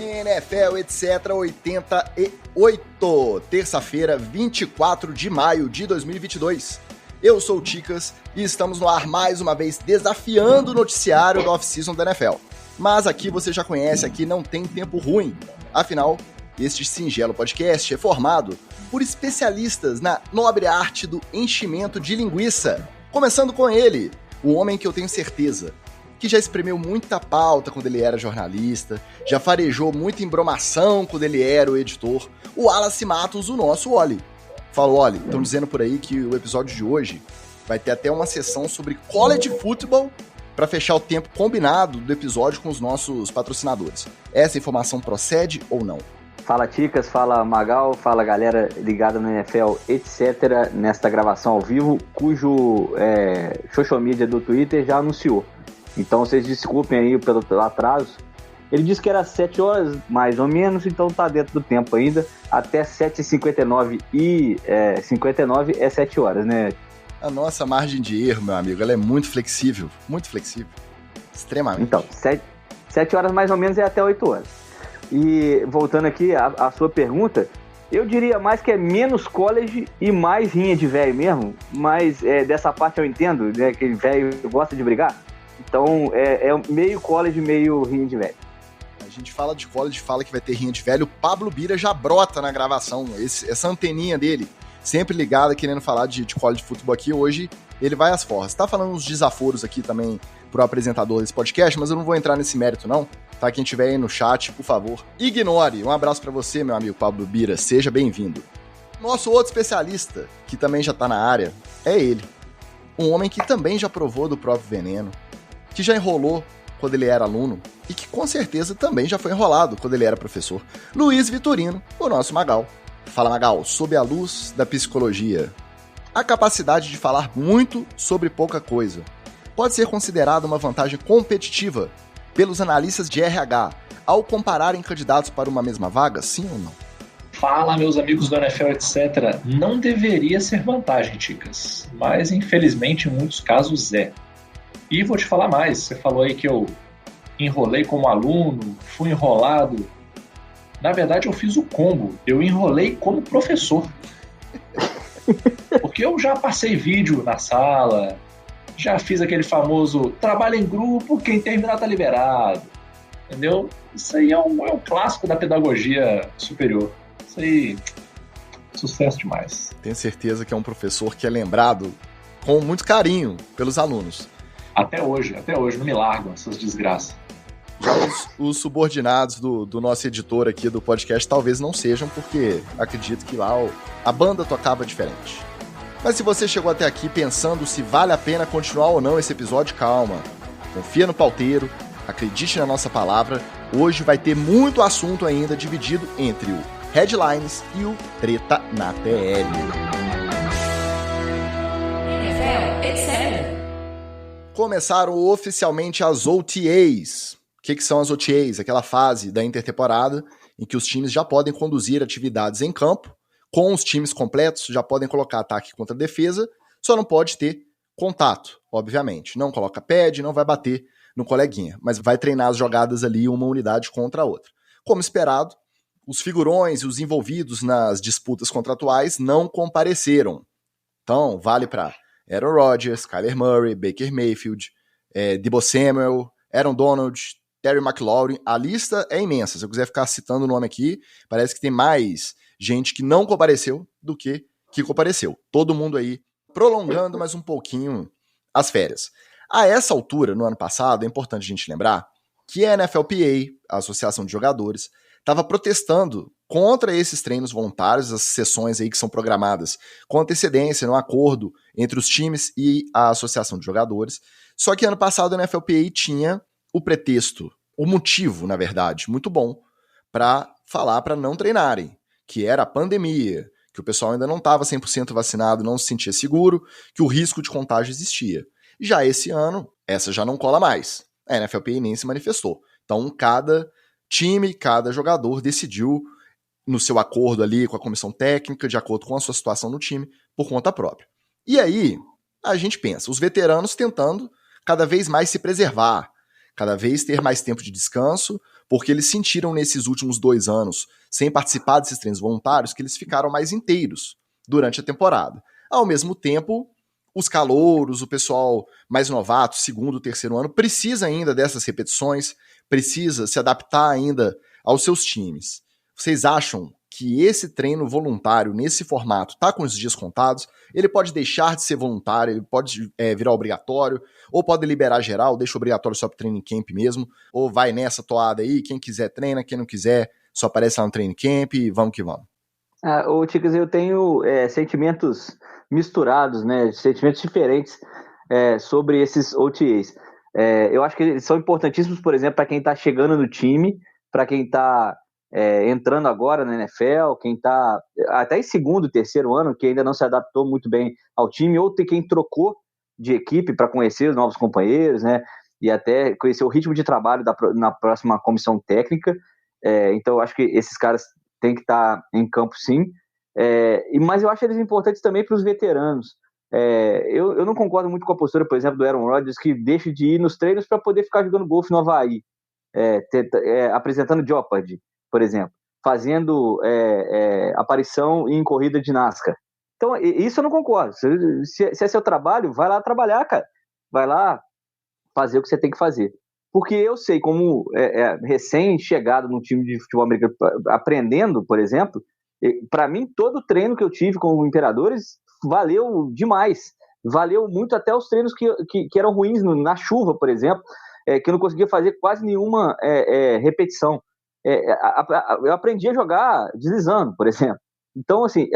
NFL, etc. 88, terça-feira, 24 de maio de 2022. Eu sou o Ticas e estamos no ar mais uma vez desafiando o noticiário da off-season da NFL. Mas aqui você já conhece, aqui não tem tempo ruim. Afinal, este singelo podcast é formado por especialistas na nobre arte do enchimento de linguiça. Começando com ele, o homem que eu tenho certeza que já espremeu muita pauta quando ele era jornalista, já farejou muita embromação quando ele era o editor, o Wallace Matos, o nosso Oli. Fala, Oli, estão dizendo por aí que o episódio de hoje vai ter até uma sessão sobre college football para fechar o tempo combinado do episódio com os nossos patrocinadores. Essa informação procede ou não? Fala Ticas, fala Magal, fala galera ligada no NFL, etc. Nesta gravação ao vivo, cujo social media do Twitter já anunciou. Então vocês desculpem aí pelo atraso. Ele disse que era 7 horas, mais ou menos, então tá dentro do tempo ainda. Até 7h59 e 59 é 7 horas, né? A nossa margem de erro, meu amigo, ela é muito flexível, extremamente. Então, 7 horas mais ou menos é até 8 horas. E voltando aqui à sua pergunta, eu diria mais que é menos college e mais rinha de velho mesmo, mas dessa parte eu entendo, né, que velho gosta de brigar. Então, é meio college, meio rinha de velho. A gente fala de college, fala que vai ter rinha de velho. O Pablo Bira já brota na gravação. Essa anteninha dele, sempre ligada, querendo falar de college de futebol aqui. Hoje, ele vai às forras. Tá falando uns desaforos aqui também pro apresentador desse podcast, mas eu não vou entrar nesse mérito, não. Tá? Quem tiver aí no chat, por favor, ignore. Um abraço pra você, meu amigo Pablo Bira. Seja bem-vindo. Nosso outro especialista, que também já tá na área, é ele. Um homem que também já provou do próprio veneno, que já enrolou quando ele era aluno e que com certeza também já foi enrolado quando ele era professor. Luiz Vitorino, o nosso Magal. Fala, Magal, sob a luz da psicologia, a capacidade de falar muito sobre pouca coisa pode ser considerada uma vantagem competitiva pelos analistas de RH ao compararem candidatos para uma mesma vaga, sim ou não? Fala, meus amigos do NFL, etc. Não deveria ser vantagem, Ticas, mas infelizmente em muitos casos é. E vou te falar mais, você falou aí que eu enrolei como aluno, fui enrolado. Na verdade, eu fiz o combo, eu enrolei como professor. Porque eu já passei vídeo na sala, já fiz aquele famoso trabalho em grupo, quem terminar tá liberado. Entendeu? Isso aí é um clássico da pedagogia superior. Isso aí, sucesso demais. Tenho certeza que é um professor que é lembrado com muito carinho pelos alunos. Até hoje, não me largam essas desgraças. Já os subordinados do nosso editor aqui do podcast talvez não sejam, porque acredito que lá a banda tocava diferente. Mas se você chegou até aqui pensando se vale a pena continuar ou não esse episódio, calma. Confia no pauteiro, acredite na nossa palavra. Hoje vai ter muito assunto ainda dividido entre o Headlines e o Treta na TL. NFL, etc. Começaram oficialmente as OTAs. O que são as OTAs? Aquela fase da intertemporada em que os times já podem conduzir atividades em campo, com os times completos, já podem colocar ataque contra defesa, só não pode ter contato, obviamente. Não coloca pad, não vai bater no coleguinha, mas vai treinar as jogadas ali uma unidade contra a outra. Como esperado, os figurões e os envolvidos nas disputas contratuais não compareceram. Então, vale para Aaron Rodgers, Kyler Murray, Baker Mayfield, Deebo Samuel, Aaron Donald, Terry McLaurin. A lista é imensa. Se eu quiser ficar citando o nome aqui, parece que tem mais gente que não compareceu do que compareceu. Todo mundo aí prolongando mais um pouquinho as férias. A essa altura, no ano passado, é importante a gente lembrar que a NFLPA, a Associação de Jogadores, estava protestando contra esses treinos voluntários, as sessões aí que são programadas com antecedência, no acordo entre os times e a Associação de Jogadores. Só que ano passado a NFLPA tinha o pretexto, o motivo, na verdade, muito bom para falar para não treinarem, que era a pandemia, que o pessoal ainda não estava 100% vacinado, não se sentia seguro, que o risco de contágio existia. Já esse ano, essa já não cola mais. A NFLPA nem se manifestou. Então, cada time, cada jogador decidiu no seu acordo ali com a comissão técnica, de acordo com a sua situação no time, por conta própria. E aí, a gente pensa, os veteranos tentando cada vez mais se preservar, cada vez ter mais tempo de descanso, porque eles sentiram nesses últimos 2 anos, sem participar desses treinos voluntários, que eles ficaram mais inteiros durante a temporada. Ao mesmo tempo, os calouros, o pessoal mais novato, segundo, terceiro ano, precisa ainda dessas repetições, precisa se adaptar ainda aos seus times. Vocês acham que esse treino voluntário, nesse formato, está com os dias contados? Ele pode deixar de ser voluntário, ele pode virar obrigatório, ou pode liberar geral, deixa obrigatório só para training camp mesmo, ou vai nessa toada aí, quem quiser treina, quem não quiser só aparece lá no training camp e vamos que vamos. Ô, Ticas, eu tenho sentimentos misturados, né, sentimentos diferentes sobre esses OTAs. Eu acho que eles são importantíssimos, por exemplo, para quem está chegando no time, para quem está entrando agora na NFL, quem está até em segundo, terceiro ano, que ainda não se adaptou muito bem ao time, ou tem quem trocou de equipe para conhecer os novos companheiros, né, e até conhecer o ritmo de trabalho na próxima comissão técnica. Então, eu acho que esses caras têm que estar em campo, sim. Mas eu acho eles importantes também para os veteranos. Eu não concordo muito com a postura, por exemplo, do Aaron Rodgers, que deixa de ir nos treinos para poder ficar jogando golfe no Havaí, apresentando Jeopardy, por exemplo, fazendo aparição em corrida de NASCAR. Então, isso eu não concordo. Se é seu trabalho, vai lá trabalhar, cara. Vai lá fazer o que você tem que fazer. Porque eu sei, como recém-chegado num time de futebol americano, aprendendo, por exemplo, para mim, todo treino que eu tive com o Imperadores valeu demais. Valeu muito até os treinos que eram ruins na chuva, por exemplo, que eu não conseguia fazer quase nenhuma repetição. Eu aprendi a jogar deslizando, por exemplo. Então, assim,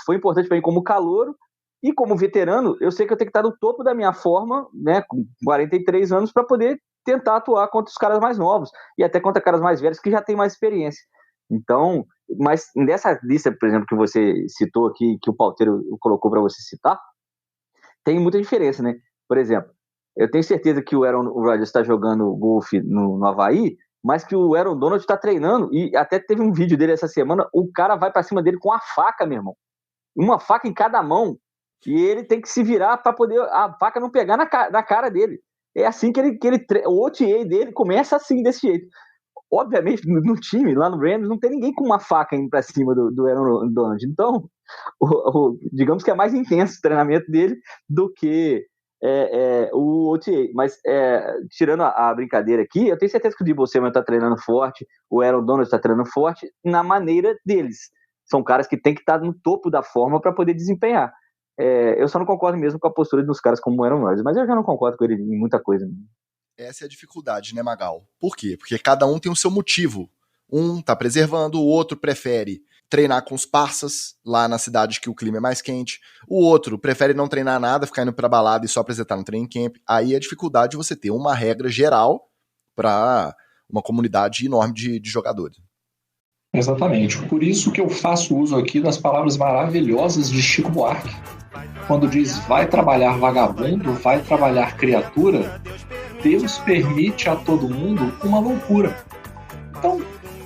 foi importante para mim como calouro e como veterano. Eu sei que eu tenho que estar no topo da minha forma, né, com 43 anos, para poder tentar atuar contra os caras mais novos e até contra caras mais velhos que já têm mais experiência. Então, mas nessa lista, por exemplo, que você citou aqui, que o Pauteiro colocou para você citar, tem muita diferença, né? Por exemplo, eu tenho certeza que o Aaron Rodgers está jogando golfe no Havaí, mas que o Aaron Donald está treinando, e até teve um vídeo dele essa semana, o cara vai para cima dele com a faca, meu irmão. Uma faca em cada mão, e ele tem que se virar para poder a faca não pegar na cara dele. É assim que o OTA dele começa assim, desse jeito. Obviamente, no time, lá no Rams, não tem ninguém com uma faca indo pra cima do Aaron Donald. Então, digamos que é mais intenso o treinamento dele do que o OTA. Mas, tirando a brincadeira aqui, eu tenho certeza que o Deebo Samuel tá treinando forte, o Aaron Donald tá treinando forte, na maneira deles. São caras que tem que estar no topo da forma para poder desempenhar. Eu só não concordo mesmo com a postura dos caras como o Aaron Rodgers, mas eu já não concordo com ele em muita coisa. Essa é a dificuldade, né, Magal? Por quê? Porque cada um tem o seu motivo. Um tá preservando, o outro prefere treinar com os parças lá na cidade que o clima é mais quente. O outro prefere não treinar nada, ficar indo pra balada e só apresentar no training camp. Aí a dificuldade de você ter uma regra geral para uma comunidade enorme de jogadores. Exatamente. Por isso que eu faço uso aqui das palavras maravilhosas de Chico Buarque. Quando diz vai trabalhar vagabundo, vai trabalhar criatura, Deus permite a todo mundo uma loucura. Então,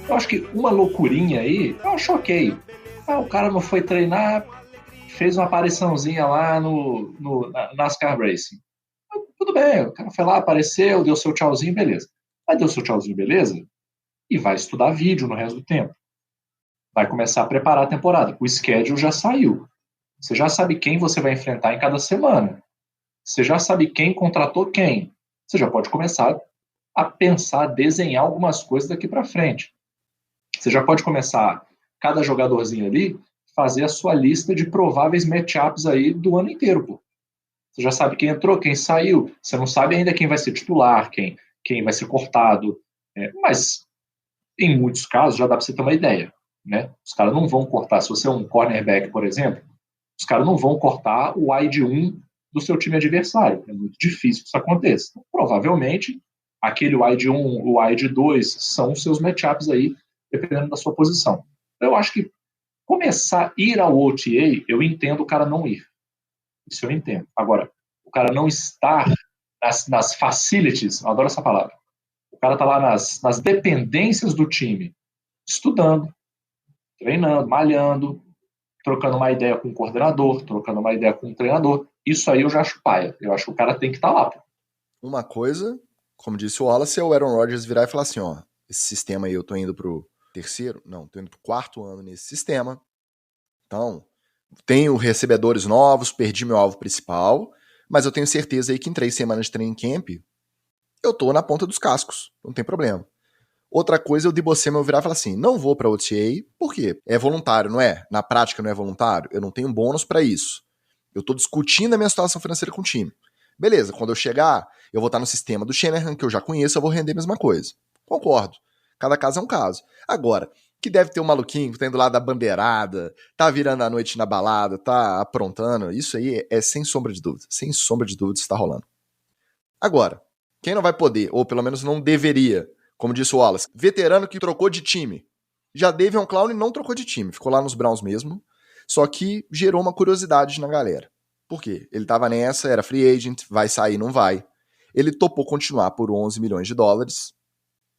eu acho que uma loucurinha aí, eu acho ok. O cara não foi treinar, fez uma apariçãozinha lá no NASCAR Racing. Tudo bem, o cara foi lá, apareceu, deu seu tchauzinho, beleza. Mas deu seu tchauzinho, beleza? E vai estudar vídeo no resto do tempo. Vai começar a preparar a temporada. O schedule já saiu. Você já sabe quem você vai enfrentar em cada semana. Você já sabe quem contratou quem. Você já pode começar a pensar, desenhar algumas coisas daqui para frente. Você já pode começar, cada jogadorzinho ali, fazer a sua lista de prováveis matchups aí do ano inteiro, pô. Você já sabe quem entrou, quem saiu. Você não sabe ainda quem vai ser titular, quem vai ser cortado. Mas, em muitos casos, já dá para você ter uma ideia, né? Os caras não vão cortar. Se você é um cornerback, por exemplo, os caras não vão cortar o wide 1 do seu time adversário. É muito difícil que isso aconteça. Então, provavelmente, aquele wide 1, o wide 2 são os seus matchups aí, dependendo da sua posição. Eu acho que começar a ir ao OTA, eu entendo o cara não ir. Isso eu entendo. Agora, o cara não estar nas facilities, eu adoro essa palavra. O cara tá lá nas dependências do time, estudando, treinando, malhando, trocando uma ideia com o coordenador, trocando uma ideia com o treinador. Isso aí eu já acho paia. Eu acho que o cara tem que estar lá. Pô. Uma coisa Como disse o Wallace, é o Aaron Rodgers virar e falar assim, ó, esse sistema aí eu tô indo pro terceiro? Não, tô indo pro quarto ano nesse sistema. Então, tenho recebedores novos, perdi meu alvo principal, mas eu tenho certeza aí que em 3 semanas de training camp eu tô na ponta dos cascos, não tem problema. Outra coisa, o Deebo Samuel virar e falar assim, não vou pra OTA, por quê? É voluntário, não é? Na prática não é voluntário? Eu não tenho bônus pra isso. Eu tô discutindo a minha situação financeira com o time. Beleza, quando eu chegar, eu vou estar no sistema do Shanahan, que eu já conheço, eu vou render a mesma coisa. Concordo. Cada caso é um caso. Agora, que deve ter um maluquinho que tá indo lá da bandeirada, tá virando a noite na balada, tá aprontando, isso aí é sem sombra de dúvida. Sem sombra de dúvida isso tá rolando. Agora, quem não vai poder, ou pelo menos não deveria, como disse o Wallace, veterano que trocou de time. Já David Clown não trocou de time, ficou lá nos Browns mesmo, só que gerou uma curiosidade na galera. Por quê? Ele tava nessa, era free agent, vai sair, não vai. Ele topou continuar por 11 milhões de dólares.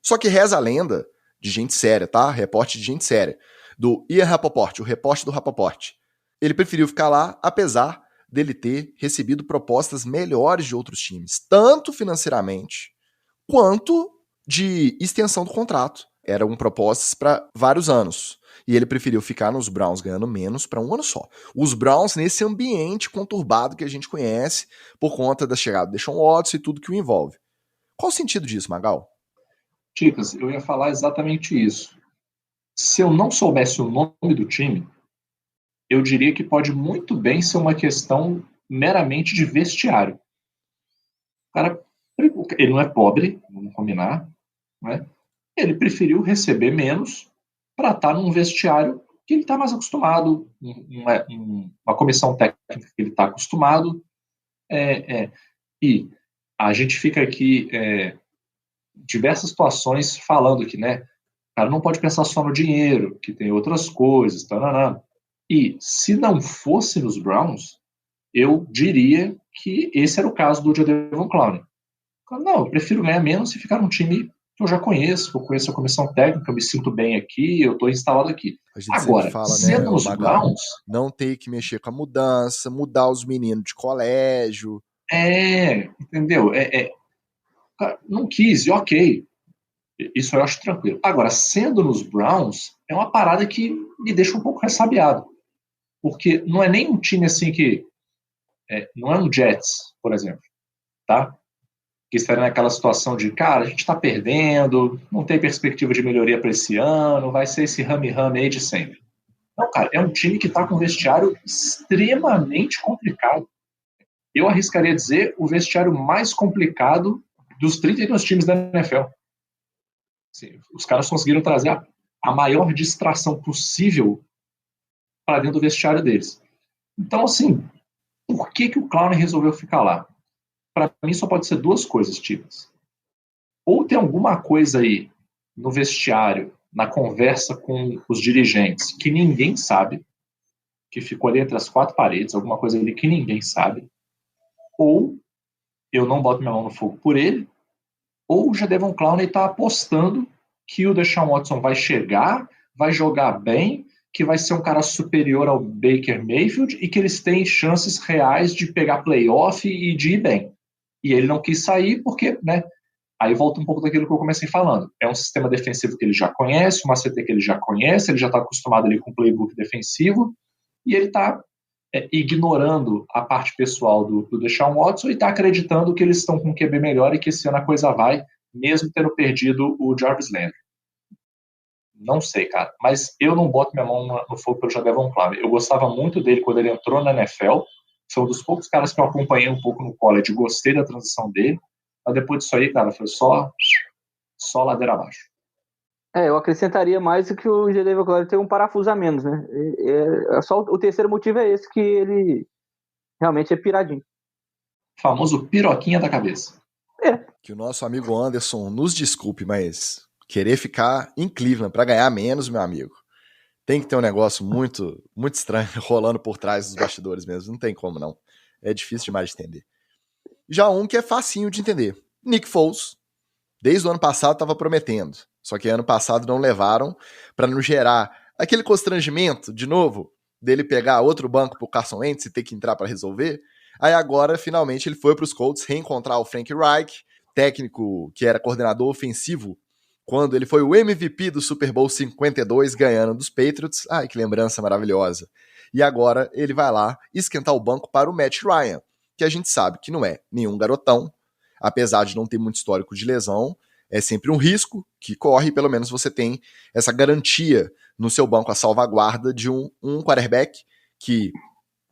Só que reza a lenda de gente séria, tá? Reporte de gente séria. Do Ian Rapoport, o repórter do Rapoport. Ele preferiu ficar lá, apesar dele ter recebido propostas melhores de outros times, tanto financeiramente quanto de extensão do contrato. Eram propostas para vários anos. E ele preferiu ficar nos Browns ganhando menos para um ano só. Os Browns nesse ambiente conturbado que a gente conhece por conta da chegada do Deshaun Watson e tudo que o envolve. Qual o sentido disso, Magal? Ticas, eu ia falar exatamente isso. Se eu não soubesse o nome do time, eu diria que pode muito bem ser uma questão meramente de vestiário. O cara, ele não é pobre, vamos combinar, né? Ele preferiu receber menos para estar num vestiário que ele está mais acostumado, uma comissão técnica que ele está acostumado. E a gente fica aqui diversas situações falando que, né, o cara não pode pensar só no dinheiro, que tem outras coisas, tarará. E se não fosse nos Browns, eu diria que esse era o caso do Jadeveon Clowney. Não, eu prefiro ganhar menos e ficar num time que eu já conheço, que eu conheço a comissão técnica, eu me sinto bem aqui, eu estou instalado aqui. A gente agora, fala, sendo né, nos Magal, Browns... não ter que mexer com a mudança, mudar os meninos de colégio. Entendeu? Cara, não quis, e ok. Isso eu acho tranquilo. Agora, sendo nos Browns, é uma parada que me deixa um pouco ressabiado. Porque não é nem um time assim que... não é um Jets, por exemplo, tá? Que estaria naquela situação de, cara, a gente está perdendo, não tem perspectiva de melhoria para esse ano, vai ser esse rame-rame aí de sempre. Não, cara, é um time que está com um vestiário extremamente complicado. Eu arriscaria dizer o vestiário mais complicado dos 32 times da NFL. Assim, os caras conseguiram trazer a maior distração possível para dentro do vestiário deles. Então, assim, por que o Clowney resolveu ficar lá? Para mim só pode ser duas coisas, tipos. Ou tem alguma coisa aí no vestiário, na conversa com os dirigentes, que ninguém sabe, que ficou ali entre as quatro paredes, alguma coisa ali que ninguém sabe, ou eu não boto minha mão no fogo por ele, ou o Jadeveon Clowney está apostando que o Deshaun Watson vai chegar, vai jogar bem, que vai ser um cara superior ao Baker Mayfield e que eles têm chances reais de pegar playoff e de ir bem. E ele não quis sair porque, né, aí volta um pouco daquilo que eu comecei falando. É um sistema defensivo que ele já conhece, uma CT que ele já conhece, ele já está acostumado ali com o playbook defensivo, e ele está ignorando a parte pessoal do Deshaun Watson e está acreditando que eles estão com um QB melhor e que esse ano a coisa vai, mesmo tendo perdido o Jarvis Landry. Não sei, cara, mas eu não boto minha mão no fogo pelo Jadeveon Clowney. Eu gostava muito dele quando ele entrou na NFL, foi um dos poucos caras que eu acompanhei um pouco no college, gostei da transição dele, mas depois disso aí, cara, foi só ladeira abaixo. Eu acrescentaria mais que o Jadeveon Clowney tem um parafuso a menos, né? Só o terceiro motivo é esse, que ele realmente é piradinho. Famoso piroquinha da cabeça. Que o nosso amigo Anderson nos desculpe, mas querer ficar em Cleveland para ganhar menos, meu amigo, tem que ter um negócio muito, muito estranho rolando por trás dos bastidores mesmo. Não tem como, não. É difícil demais de entender. Já um que é facinho de entender. Nick Foles, desde o ano passado, estava prometendo. Só que ano passado não levaram para não gerar aquele constrangimento, de novo, dele pegar outro banco pro Carson Wentz e ter que entrar para resolver. Aí agora, finalmente, ele foi para os Colts reencontrar o Frank Reich, técnico que era coordenador ofensivo, quando ele foi o MVP do Super Bowl 52, ganhando dos Patriots. Ai, que lembrança maravilhosa. E agora ele vai lá esquentar o banco para o Matt Ryan, que a gente sabe que não é nenhum garotão, apesar de não ter muito histórico de lesão, é sempre um risco que corre, pelo menos você tem essa garantia no seu banco, a salvaguarda de um quarterback que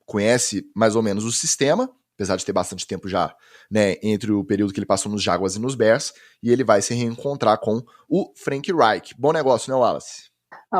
conhece mais ou menos o sistema, apesar de ter bastante tempo já, né, entre o período que ele passou nos Jaguars e nos Bears, e ele vai se reencontrar com o Frank Reich. Bom negócio, né, Wallace?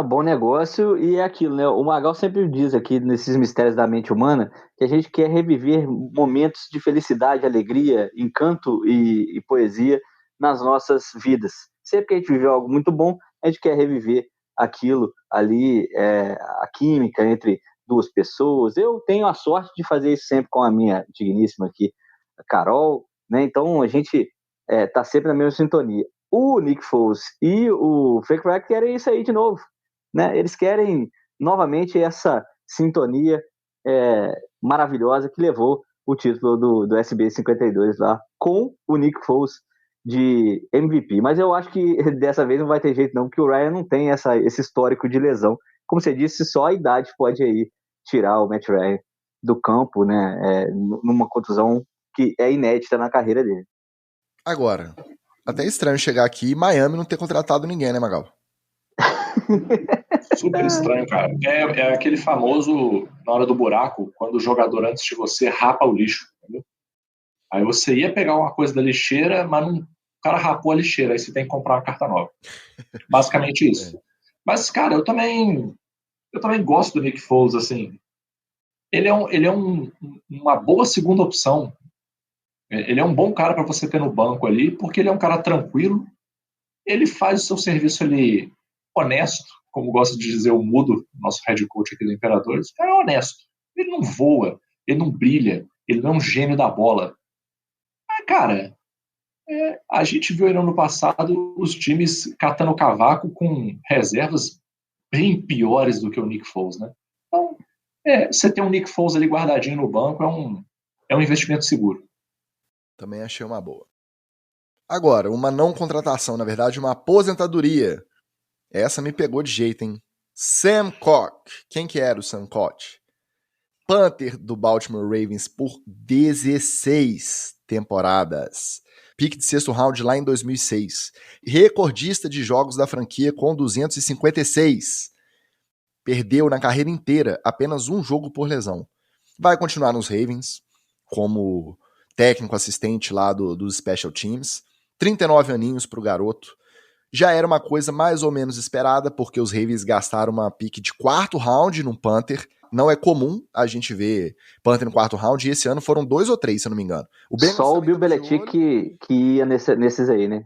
Bom negócio, e é aquilo, né? O Magal sempre diz aqui nesses mistérios da mente humana que a gente quer reviver momentos de felicidade, alegria, encanto e poesia nas nossas vidas. Sempre que a gente viveu algo muito bom, a gente quer reviver aquilo ali, a química entre duas pessoas. Eu tenho a sorte de fazer isso sempre com a minha digníssima aqui, a Carol, né? Então a gente tá sempre na mesma sintonia. O Nick Foles e o Frank Reich querem isso aí de novo, né? Eles querem novamente essa sintonia maravilhosa que levou o título do SB 52 lá, com o Nick Foles de MVP. Mas eu acho que dessa vez não vai ter jeito não, porque o Ryan não tem esse histórico de lesão. Como você disse, só a idade pode aí tirar o Matt Ryan do campo, né? Numa contusão que é inédita na carreira dele. Agora, até estranho chegar aqui e Miami não ter contratado ninguém, né, Magal? Super estranho, cara. É aquele famoso, na hora do buraco, quando o jogador antes de você rapa o lixo, entendeu? Aí você ia pegar uma coisa da lixeira, mas o cara rapou a lixeira, aí você tem que comprar uma carta nova. Basicamente isso. Mas, cara, eu também gosto do Nick Foles, assim. Ele é uma boa segunda opção. Ele é um bom cara para você ter no banco ali, porque ele é um cara tranquilo, ele faz o seu serviço ali honesto, como gosta de dizer o Mudo, nosso head coach aqui do Imperadores. O cara é honesto. Ele não voa, ele não brilha, ele não é um gênio da bola. Mas, cara, a gente viu aí no ano passado os times catando cavaco com reservas bem piores do que o Nick Foles, né? Então, você ter um Nick Foles ali guardadinho no banco é um investimento seguro. Também achei uma boa. Agora, uma não contratação, na verdade, uma aposentadoria. Essa me pegou de jeito, hein? Sam Koch. Quem que era o Sam Koch? Punter do Baltimore Ravens por 16 temporadas. Pique de sexto round lá em 2006. Recordista de jogos da franquia com 256. Perdeu na carreira inteira apenas um jogo por lesão. Vai continuar nos Ravens como técnico assistente lá dos Special Teams. 39 aninhos pro garoto. Já era uma coisa mais ou menos esperada, porque os Ravens gastaram uma pique de quarto round num punter. Não é comum a gente ver punter no quarto round, e esse ano foram 2 ou 3, se eu não me engano. Só o Bill Belichick que ia nesses aí, né?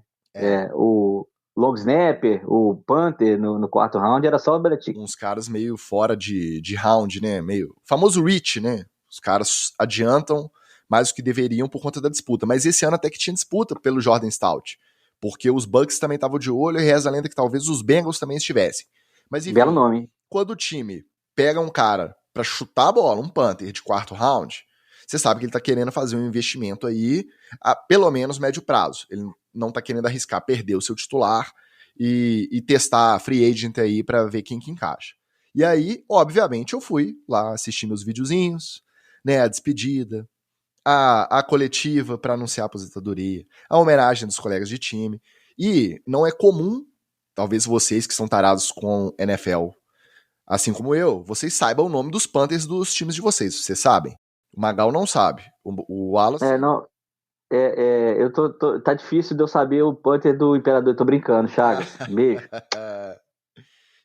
O long snapper, o punter no quarto round, era só o Belichick. Uns caras meio fora de round, né? Meio famoso reach, né? Os caras adiantam mais do que deveriam por conta da disputa. Mas esse ano até que tinha disputa pelo Jordan Stout. Porque os Bucks também estavam de olho e reza a lenda que talvez os Bengals também estivessem. Mas enfim, belo nome. Quando o time pega um cara pra chutar a bola, um punter de quarto round, você sabe que ele tá querendo fazer um investimento aí a pelo menos médio prazo. Ele não tá querendo arriscar perder o seu titular e testar free agent aí pra ver quem que encaixa. E aí, obviamente, eu fui lá assistir meus videozinhos, né, a despedida, a coletiva para anunciar a aposentadoria, a homenagem dos colegas de time. E não é comum, talvez vocês que são tarados com NFL, assim como eu, vocês saibam o nome dos Panthers dos times de vocês, vocês sabem? O Magal não sabe. O Wallace... Tá difícil de eu saber o Panther do Imperador, tô brincando, Chagas. Beijo.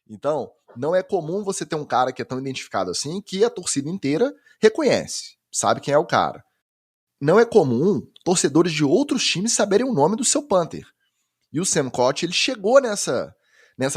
Então, não é comum você ter um cara que é tão identificado assim, que a torcida inteira reconhece, sabe quem é o cara. Não é comum torcedores de outros times saberem o nome do seu punter. E o Sam Koch, ele chegou nessa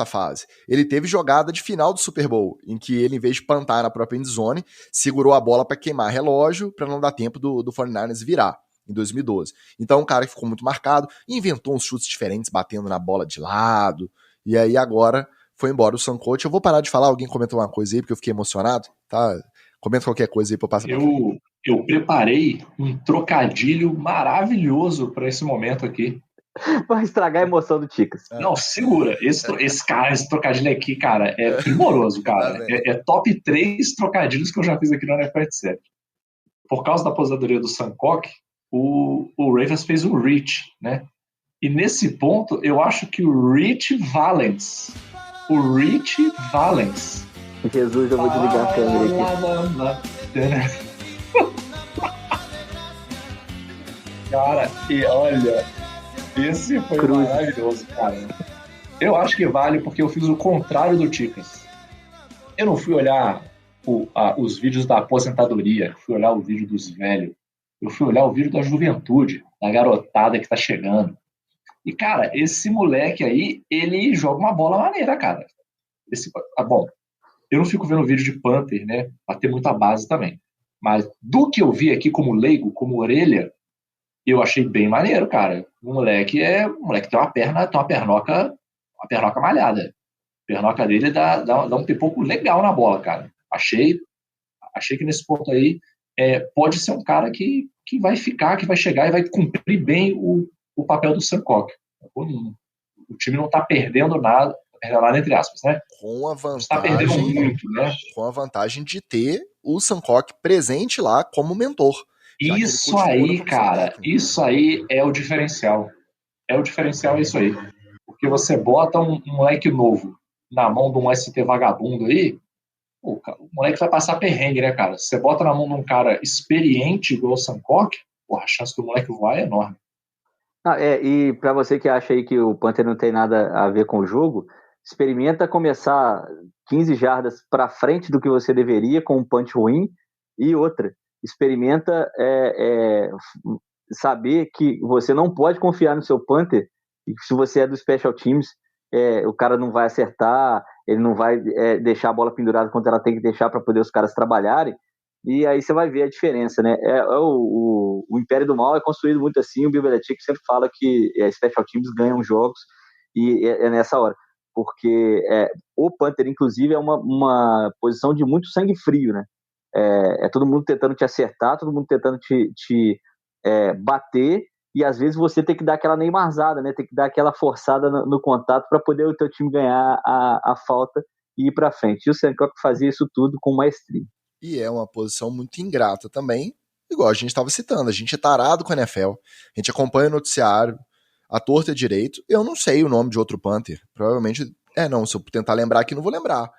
fase. Ele teve jogada de final do Super Bowl, em que ele, em vez de pantar na própria endzone, segurou a bola para queimar relógio, para não dar tempo do 49ers virar, em 2012. Então, um cara que ficou muito marcado, inventou uns chutes diferentes, batendo na bola de lado, e aí agora foi embora o Sam Koch. Eu vou parar de falar, alguém comentou uma coisa aí, porque eu fiquei emocionado, tá? Comenta qualquer coisa aí pra eu passar pra frente. Eu preparei um trocadilho maravilhoso para esse momento aqui. Vai estragar a emoção do Ticas. Não, segura. Esse trocadilho aqui, cara, é primoroso, cara. É top 3 trocadilhos que eu já fiz aqui no NFL, etc. Por causa da aposentadoria do Sankoch, o Ravens fez o Rich, né? E nesse ponto, eu acho que o Rich Valens. Jesus, eu vou desligar a câmera aqui. Cara, e olha, esse foi maravilhoso, cara. Eu acho que vale porque eu fiz o contrário do Ticas. Eu não fui olhar os vídeos da aposentadoria, fui olhar o vídeo dos velhos. Eu fui olhar o vídeo da juventude, da garotada que tá chegando. E, cara, esse moleque aí, ele joga uma bola maneira, cara. Bom, eu não fico vendo vídeo de Panther, né? Pra ter muita base também. Mas do que eu vi aqui como leigo, como orelha, eu achei bem maneiro, cara. O moleque tem uma pernoca malhada. A pernoca dele dá um pipoco legal na bola, cara. Achei que nesse ponto aí pode ser um cara que vai ficar, que vai chegar e vai cumprir bem o papel do Sankoch. O time não tá perdendo nada entre aspas, né? Com a vantagem, está perdendo muito, né? Com a vantagem de ter o Sankoch presente lá como mentor. Isso aí, cara, isso aí é o diferencial. É isso aí. Porque você bota um moleque novo na mão de um ST vagabundo aí, o moleque vai passar perrengue, né, cara? Você bota na mão de um cara experiente igual o Sankoch, a chance do moleque voar é enorme. E pra você que acha aí que o Panther não tem nada a ver com o jogo, experimenta começar 15 jardas para frente do que você deveria com um punch ruim. E outra, experimenta saber que você não pode confiar no seu punter, e se você é do Special Teams, o cara não vai acertar, ele não vai deixar a bola pendurada quando ela tem que deixar para poder os caras trabalharem, e aí você vai ver a diferença, né? O Império do Mal é construído muito assim, o Bill Belichick sempre fala que Special Teams ganham jogos, e é nessa hora, porque o punter, inclusive, é uma posição de muito sangue frio, né? Todo mundo tentando te acertar, todo mundo tentando te bater, e às vezes você tem que dar aquela neymarzada, né? Tem que dar aquela forçada no contato para poder o teu time ganhar a falta e ir para frente. E o Sankoch fazia isso tudo com maestria. E é uma posição muito ingrata também, igual a gente estava citando. A gente é tarado com a NFL, a gente acompanha o noticiário, a torta é direito. Eu não sei o nome de outro punter. Provavelmente, se eu tentar lembrar aqui, não vou lembrar.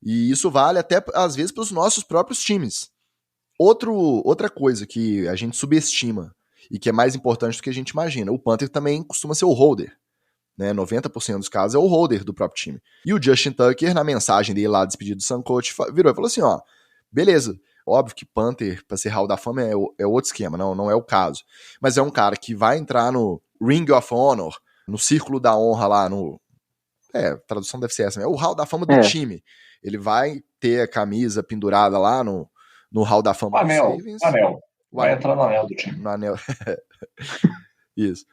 E isso vale até, às vezes, para os nossos próprios times. Outra coisa que a gente subestima e que é mais importante do que a gente imagina, o punter também costuma ser o holder. Né? 90% dos casos é o holder do próprio time. E o Justin Tucker, na mensagem dele lá, despedido do Sankoch, virou e falou assim, beleza, óbvio que punter, para ser Hall da Fama, é outro esquema, não é o caso. Mas é um cara que vai entrar no Ring of Honor, no Círculo da Honra lá, a tradução deve ser essa, é o Hall da Fama do time. Ele vai ter a camisa pendurada lá no Hall da Fama do Ravens. Vai entrar no anel do time. No anel. Isso.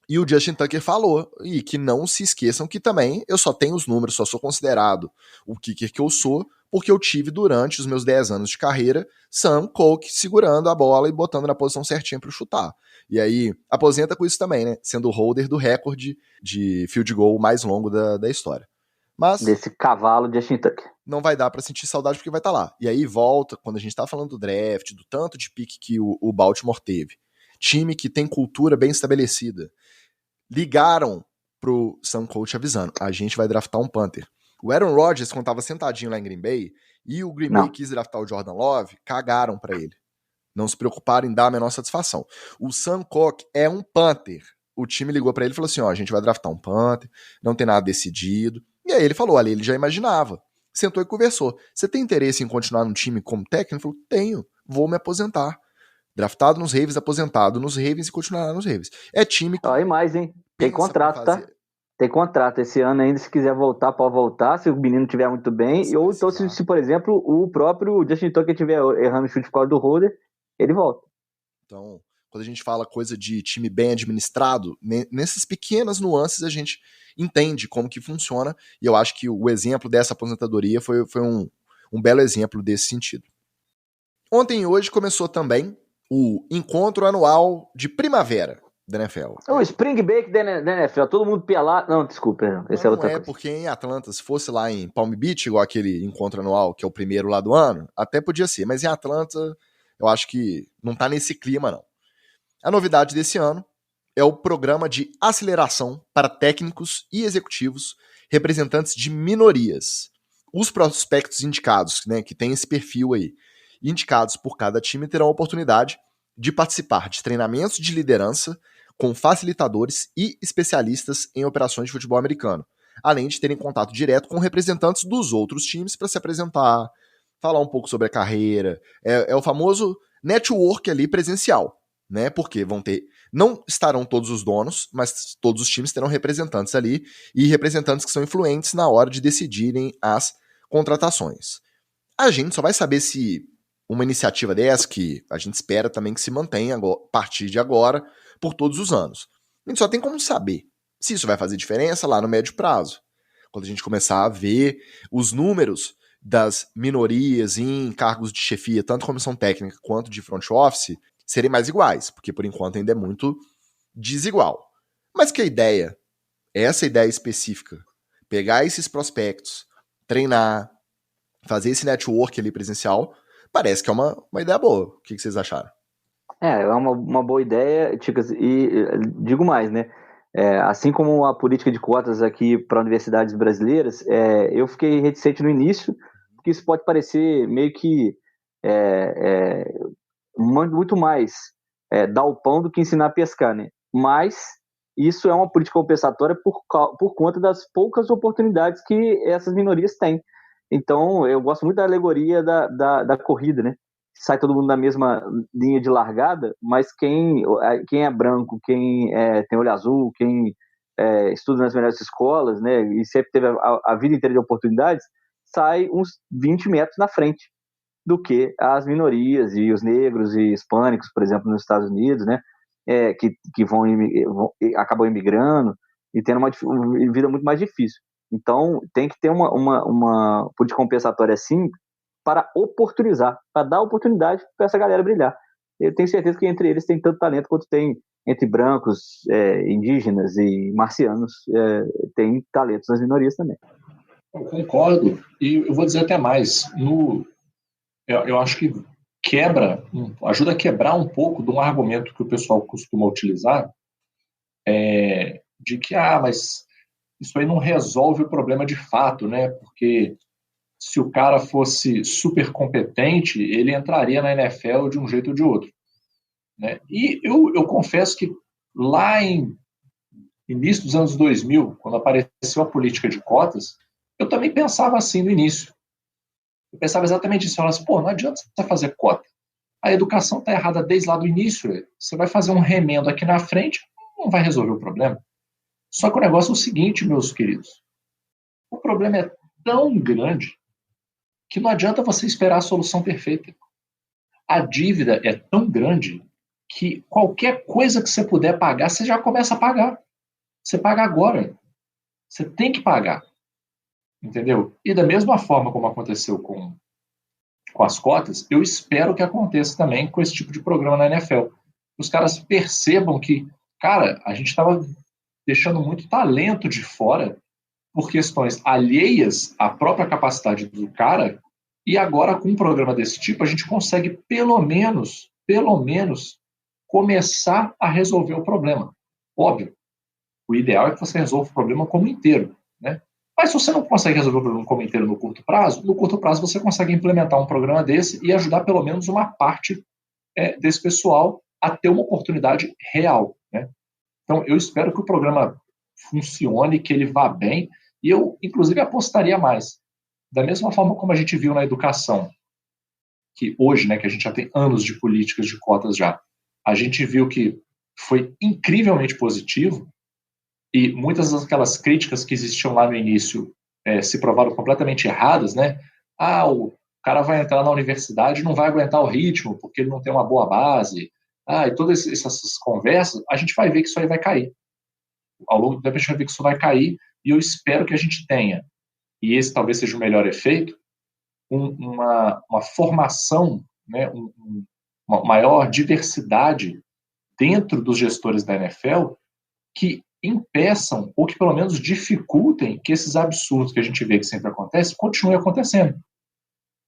E o Justin Tucker falou, e que não se esqueçam que também eu só tenho os números, só sou considerado o kicker que eu sou, porque eu tive durante os meus 10 anos de carreira Sankoch segurando a bola e botando na posição certinha para chutar. E aí, aposenta com isso também, né? Sendo o holder do recorde de field goal mais longo da história. Mas desse cavalo de Justin Tucker. Não vai dar pra sentir saudade porque vai estar lá. E aí volta, quando a gente tá falando do draft, do tanto de pique que o Baltimore teve. Time que tem cultura bem estabelecida. Ligaram pro Sankoch avisando, a gente vai draftar um punter. O Aaron Rodgers, quando tava sentadinho lá em Green Bay, e o Green Bay quis draftar o Jordan Love, cagaram pra ele. Não se preocuparam em dar a menor satisfação. O Sankoch é um punter. O time ligou pra ele e falou assim, a gente vai draftar um punter, não tem nada decidido. E aí ele falou, ali ele já imaginava. Sentou e conversou. Você tem interesse em continuar no time como técnico? Ele falou, tenho, vou me aposentar. Draftado nos Ravens, aposentado nos Ravens e continuará nos Ravens. É time que... E mais, hein? Tem contrato, tá? Tem contrato. Esse ano ainda, se quiser voltar, pode voltar, se o menino estiver muito bem. Ou então, se, por exemplo, o próprio Justin Tucker estiver errando o chute por causa do holder, ele volta. Então, quando a gente fala coisa de time bem administrado, nessas pequenas nuances a gente entende como que funciona, e eu acho que o exemplo dessa aposentadoria foi um belo exemplo desse sentido. Ontem e hoje começou também o encontro anual de primavera da NFL. O Spring Break da NFL, todo mundo pelado. Não, desculpa, esse é outra coisa. Porque em Atlanta, se fosse lá em Palm Beach, igual aquele encontro anual, que é o primeiro lá do ano, até podia ser, mas em Atlanta eu acho que não tá nesse clima, não. A novidade desse ano é o programa de aceleração para técnicos e executivos representantes de minorias. Os prospectos indicados, né, que tem esse perfil aí, indicados por cada time, terão a oportunidade de participar de treinamentos de liderança com facilitadores e especialistas em operações de futebol americano, além de terem contato direto com representantes dos outros times para se apresentar, falar um pouco sobre a carreira. É o famoso network ali presencial, né? Porque não estarão todos os donos, mas todos os times terão representantes ali e representantes que são influentes na hora de decidirem as contratações. A gente só vai saber se uma iniciativa dessa, que a gente espera também que se mantenha a partir de agora, por todos os anos. A gente só tem como saber se isso vai fazer diferença lá no médio prazo. Quando a gente começar a ver os números das minorias em cargos de chefia, tanto comissão técnica quanto de front office, serem mais iguais, porque por enquanto ainda é muito desigual. Mas que essa ideia específica, pegar esses prospectos, treinar, fazer esse network ali presencial, parece que é uma ideia boa. O que vocês acharam? É uma boa ideia, Ticas, e digo mais, né? Assim como a política de cotas aqui para universidades brasileiras, eu fiquei reticente no início, porque isso pode parecer meio que muito mais dar o pão do que ensinar a pescar, né? Mas isso é uma política compensatória por conta das poucas oportunidades que essas minorias têm. Então, eu gosto muito da alegoria da corrida, né? Sai todo mundo na mesma linha de largada, mas quem é branco, quem tem olho azul, quem estuda nas melhores escolas, né, e sempre teve a vida inteira de oportunidades, sai uns 20 metros na frente do que as minorias e os negros e hispânicos, por exemplo, nos Estados Unidos, né, que acabam imigrando e tendo uma vida muito mais difícil. Então, tem que ter uma política compensatória assim, para oportunizar, para dar oportunidade para essa galera brilhar. Eu tenho certeza que entre eles tem tanto talento quanto tem entre brancos, indígenas e marcianos, tem talentos nas minorias também. Eu concordo, e eu vou dizer até mais. Eu acho que ajuda a quebrar um pouco de um argumento que o pessoal costuma utilizar, de que, mas isso aí não resolve o problema de fato, né? Porque se o cara fosse super competente, ele entraria na NFL de um jeito ou de outro, né? E eu confesso que lá em início dos anos 2000, quando apareceu a política de cotas, eu também pensava assim no início. Eu pensava exatamente isso. Eu falava assim, não adianta você fazer cota. A educação está errada desde lá do início. Você vai fazer um remendo aqui na frente, não vai resolver o problema. Só que o negócio é o seguinte, meus queridos. O problema é tão grande que não adianta você esperar a solução perfeita. A dívida é tão grande que qualquer coisa que você puder pagar, você já começa a pagar. Você paga agora. Você tem que pagar. Entendeu? E da mesma forma como aconteceu com as cotas, eu espero que aconteça também com esse tipo de programa na NFL. Os caras percebam que, cara, a gente estava deixando muito talento de fora por questões alheias à própria capacidade do cara, e agora com um programa desse tipo a gente consegue pelo menos começar a resolver o problema. Óbvio, o ideal é que você resolva o problema como inteiro, né? Mas se você não consegue resolver o problema como inteiro no curto prazo você consegue implementar um programa desse e ajudar pelo menos uma parte desse pessoal a ter uma oportunidade real, né? Então eu espero que o programa funcione, que ele vá bem, e eu, inclusive, apostaria mais. Da mesma forma como a gente viu na educação, que hoje, né, que a gente já tem anos de políticas de cotas já, a gente viu que foi incrivelmente positivo, e muitas daquelas críticas que existiam lá no início se provaram completamente erradas, né? O cara vai entrar na universidade e não vai aguentar o ritmo, porque ele não tem uma boa base. E todas essas conversas, a gente vai ver que isso aí vai cair. Ao longo do tempo a gente vai ver que isso vai cair, e eu espero que a gente tenha, e esse talvez seja o melhor efeito, uma formação né, uma maior diversidade dentro dos gestores da NFL que impeçam ou que pelo menos dificultem que esses absurdos que a gente vê que sempre acontece continuem acontecendo.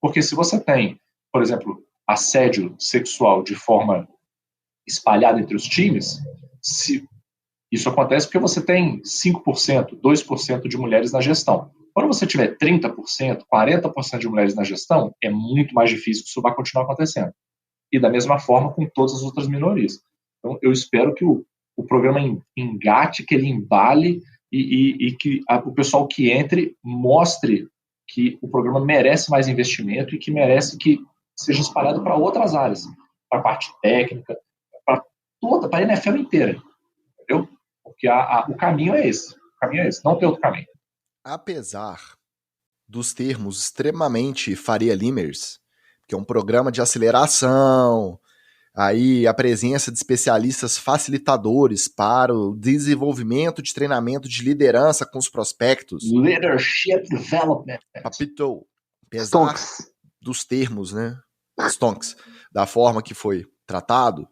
Porque se você tem, por exemplo, assédio sexual de forma espalhada entre os times, isso acontece porque você tem 5%, 2% de mulheres na gestão. Quando você tiver 30%, 40% de mulheres na gestão, é muito mais difícil que isso vá continuar acontecendo. E da mesma forma com todas as outras minorias. Então, eu espero que o programa engate, que ele embale e que o pessoal que entre mostre que o programa merece mais investimento e que merece que seja espalhado para outras áreas, para a parte técnica, para a NFL inteira, entendeu? Porque o caminho é esse. O caminho é esse, não tem outro caminho. Apesar dos termos extremamente Faria Limers, que é um programa de aceleração, aí a presença de especialistas facilitadores para o desenvolvimento de treinamento de liderança com os prospectos. Leadership Development. Papito, apesar Stonks. dos termos, né? Stonks, da forma que foi tratado,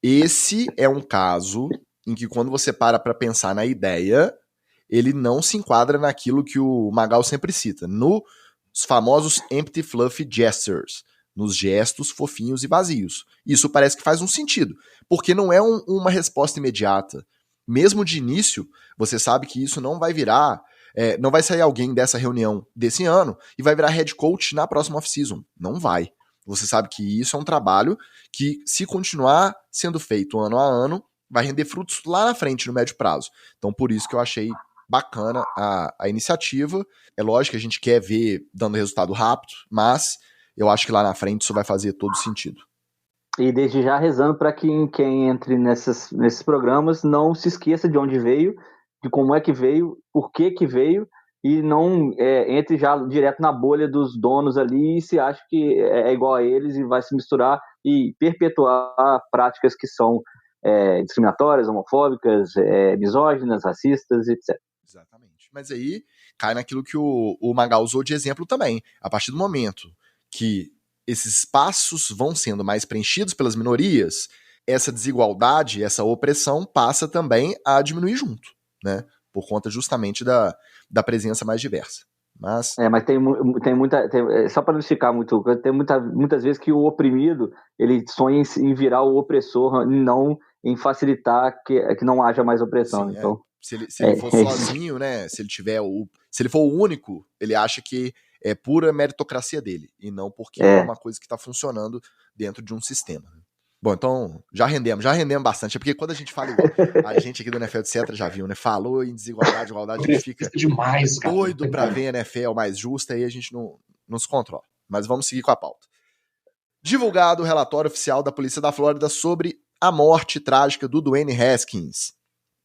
esse é um caso em que quando você para pensar na ideia, ele não se enquadra naquilo que o Magal sempre cita, nos famosos empty fluffy gestures, nos gestos fofinhos e vazios. Isso parece que faz um sentido, porque não é uma resposta imediata. Mesmo de início, você sabe que isso não vai virar, não vai sair alguém dessa reunião desse ano e vai virar head coach na próxima off-season. Não vai. Você sabe que isso é um trabalho que, se continuar sendo feito ano a ano, vai render frutos lá na frente, no médio prazo. Então, por isso que eu achei bacana a iniciativa. É lógico que a gente quer ver dando resultado rápido, mas eu acho que lá na frente isso vai fazer todo sentido. E desde já rezando para que quem entre nesses programas não se esqueça de onde veio, de como é que veio, por que veio, e não entre já direto na bolha dos donos ali e se acha que é igual a eles e vai se misturar e perpetuar práticas que são discriminatórias, homofóbicas, misóginas, racistas, etc. Exatamente. Mas aí cai naquilo que o Magal usou de exemplo também. A partir do momento que esses espaços vão sendo mais preenchidos pelas minorias, essa desigualdade, essa opressão passa também a diminuir junto, né? Por conta justamente da presença mais diversa. Mas tem muita. Só para não esticar muito, tem muitas vezes que o oprimido ele sonha em virar o opressor, não em facilitar que não haja mais opressão. Sim, então, se ele for sozinho, né? Se ele for o único, ele acha que é pura meritocracia dele, e não porque é uma coisa que está funcionando dentro de um sistema. Bom, então, já rendemos bastante. É porque quando a gente fala igual, a gente aqui do NFL, etc., já viu, né? Falou em desigualdade, igualdade, a gente fica demais, cara. doido pra ver a NFL mais justa e a gente não se controla. Mas vamos seguir com a pauta. Divulgado o relatório oficial da Polícia da Flórida sobre a morte trágica do Dwayne Haskins.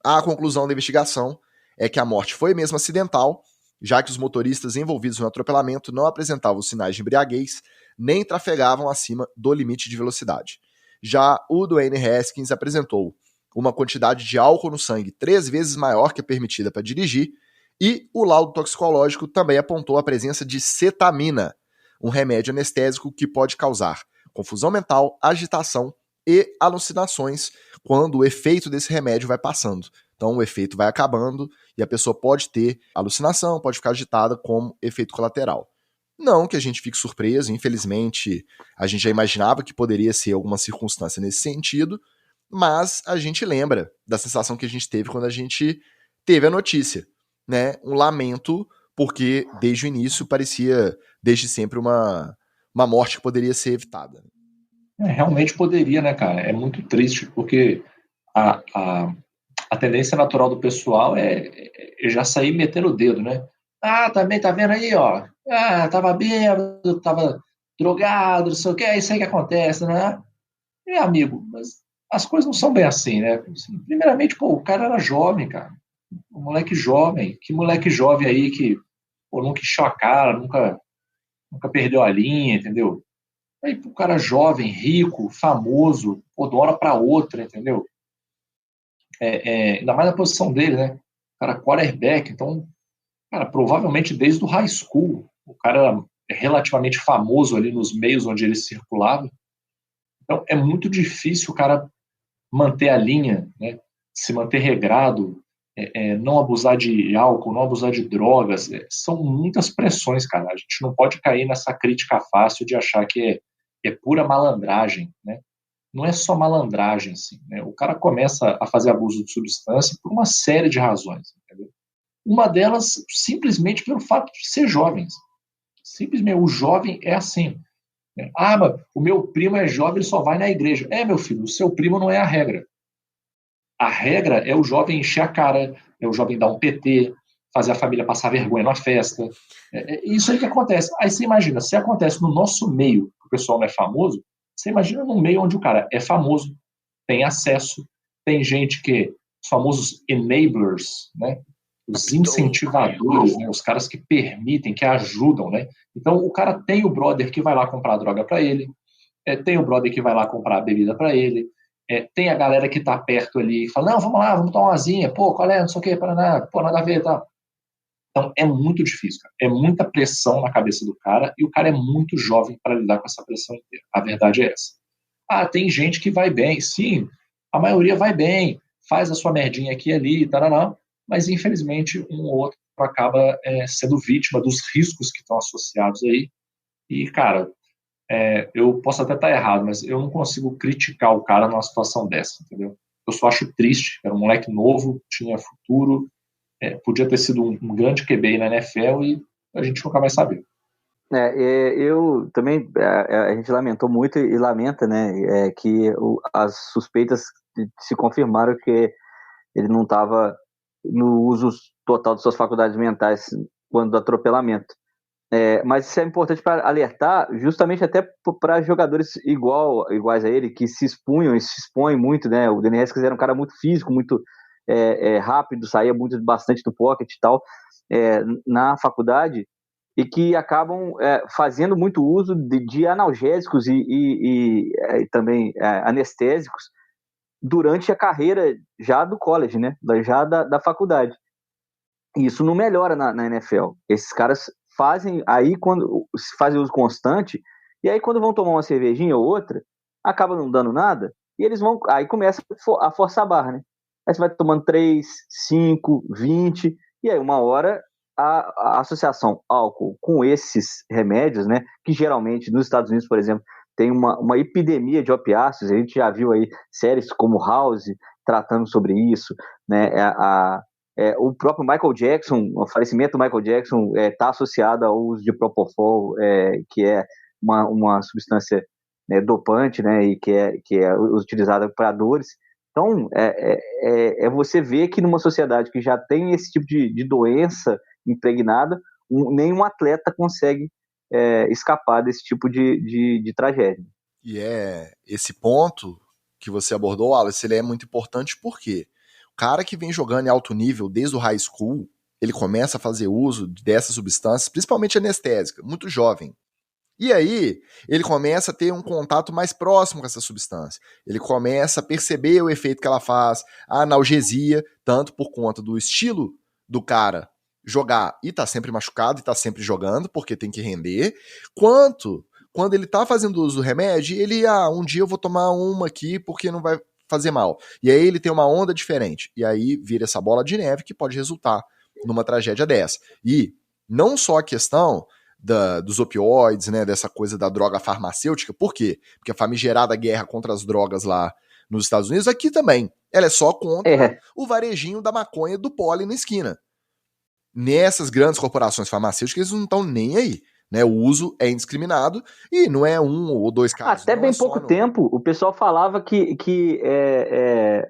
A conclusão da investigação é que a morte foi mesmo acidental, já que os motoristas envolvidos no atropelamento não apresentavam sinais de embriaguez nem trafegavam acima do limite de velocidade. Já o Dwayne Haskins apresentou uma quantidade de álcool no sangue 3 vezes maior que a permitida para dirigir, e o laudo toxicológico também apontou a presença de cetamina, um remédio anestésico que pode causar confusão mental, agitação e alucinações quando o efeito desse remédio vai passando. Então o efeito vai acabando e a pessoa pode ter alucinação, pode ficar agitada como efeito colateral. Não que a gente fique surpreso, infelizmente a gente já imaginava que poderia ser alguma circunstância nesse sentido, mas a gente lembra da sensação que a gente teve quando a gente teve a notícia, né? Um lamento, porque desde o início parecia, desde sempre, uma morte que poderia ser evitada. Realmente poderia, né, cara? É muito triste, porque a tendência natural do pessoal é já sair metendo o dedo, né? Ah, também tá vendo aí, ó. Ah, tava bêbado, tava drogado, não sei o que, é isso aí que acontece, né? Amigo, mas as coisas não são bem assim, né? Primeiramente, pô, o cara era jovem, cara. Um moleque jovem. Que moleque jovem aí que nunca encheu a cara, nunca perdeu a linha, entendeu? Aí, o cara jovem, rico, famoso, de uma hora pra outra, entendeu? Ainda mais na posição dele, né? O cara quarterback, então, cara, provavelmente desde o high school, o cara era relativamente famoso ali nos meios onde ele circulava. Então, é muito difícil o cara manter a linha, né? Se manter regrado, não abusar de álcool, não abusar de drogas. São muitas pressões, cara. A gente não pode cair nessa crítica fácil de achar que é pura malandragem, né? Não é só malandragem, assim, né? O cara começa a fazer abuso de substância por uma série de razões, entendeu? Uma delas, simplesmente pelo fato de ser jovens. Simplesmente, o jovem é assim. Ah, mas o meu primo é jovem, ele só vai na igreja. Meu filho, o seu primo não é a regra. A regra é o jovem encher a cara, é o jovem dar um PT, fazer a família passar vergonha na festa. Isso aí que acontece. Aí você imagina, se acontece no nosso meio, que o pessoal não é famoso, você imagina num meio onde o cara é famoso, tem acesso, tem gente que, os famosos enablers, né? Os incentivadores, né? Os caras que permitem, que ajudam, né? Então o cara tem o brother que vai lá comprar droga para ele, tem o brother que vai lá comprar bebida para ele, tem a galera que tá perto ali e fala, não, vamos lá, vamos tomar uma asinha, pô, qual é, não sei o que, Paraná, pô, nada a ver, tá? Então é muito difícil, cara. É muita pressão na cabeça do cara e o cara é muito jovem para lidar com essa pressão inteira. A verdade é essa. Tem gente que vai bem, sim, a maioria vai bem, faz a sua merdinha aqui e ali, tarará, mas infelizmente um ou outro acaba sendo vítima dos riscos que estão associados aí. E, cara, eu posso até estar errado, mas eu não consigo criticar o cara numa situação dessa, entendeu? Eu só acho triste, era um moleque novo, tinha futuro, podia ter sido um grande QB na NFL e a gente nunca vai saber. Eu também, a gente lamentou muito e lamenta, né, que as suspeitas se confirmaram que ele não estava no uso total de suas faculdades mentais quando do atropelamento. Mas isso é importante para alertar justamente até para jogadores iguais a ele, que se expunham e se expõem muito, né? O Dwayne Haskins era um cara muito físico, muito rápido, saía bastante do pocket e tal, na faculdade, e que acabam fazendo muito uso de analgésicos e também anestésicos durante a carreira já do college, né? Já da faculdade. Isso não melhora na NFL. Esses caras fazem uso constante, e aí quando vão tomar uma cervejinha ou outra, acaba não dando nada, e eles vão, aí começa a forçar a barra, né? Aí você vai tomando 3, 5, 20, e aí uma hora a associação álcool com esses remédios, né, que geralmente nos Estados Unidos, por exemplo, tem uma epidemia de opiáceos, a gente já viu aí séries como House tratando sobre isso, né, o próprio Michael Jackson, o falecimento do Michael Jackson está associado ao uso de Propofol, que é uma substância dopante, né, e que é utilizada para dores. Então, você vê que numa sociedade que já tem esse tipo de doença impregnada, nenhum atleta consegue escapar desse tipo de tragédia. E esse ponto que você abordou, Wallace, ele é muito importante porque o cara que vem jogando em alto nível desde o high school, ele começa a fazer uso dessas substâncias, principalmente anestésica, muito jovem. E aí, ele começa a ter um contato mais próximo com essa substância. Ele começa a perceber o efeito que ela faz, a analgesia, tanto por conta do estilo do cara jogar e tá sempre machucado e tá sempre jogando, porque tem que render, quanto quando ele tá fazendo uso do remédio, ele, um dia eu vou tomar uma aqui porque não vai fazer mal. E aí ele tem uma onda diferente. E aí vira essa bola de neve que pode resultar numa tragédia dessa. E não só a questão dos opioides, né, dessa coisa da droga farmacêutica, por quê? Porque a famigerada guerra contra as drogas lá nos Estados Unidos, aqui também, ela é só contra o varejinho da maconha do pólen na esquina. Nessas grandes corporações farmacêuticas, eles não estão nem aí. Né, o uso é indiscriminado e não é 1 ou 2 casos. Até bem pouco tempo, o pessoal falava que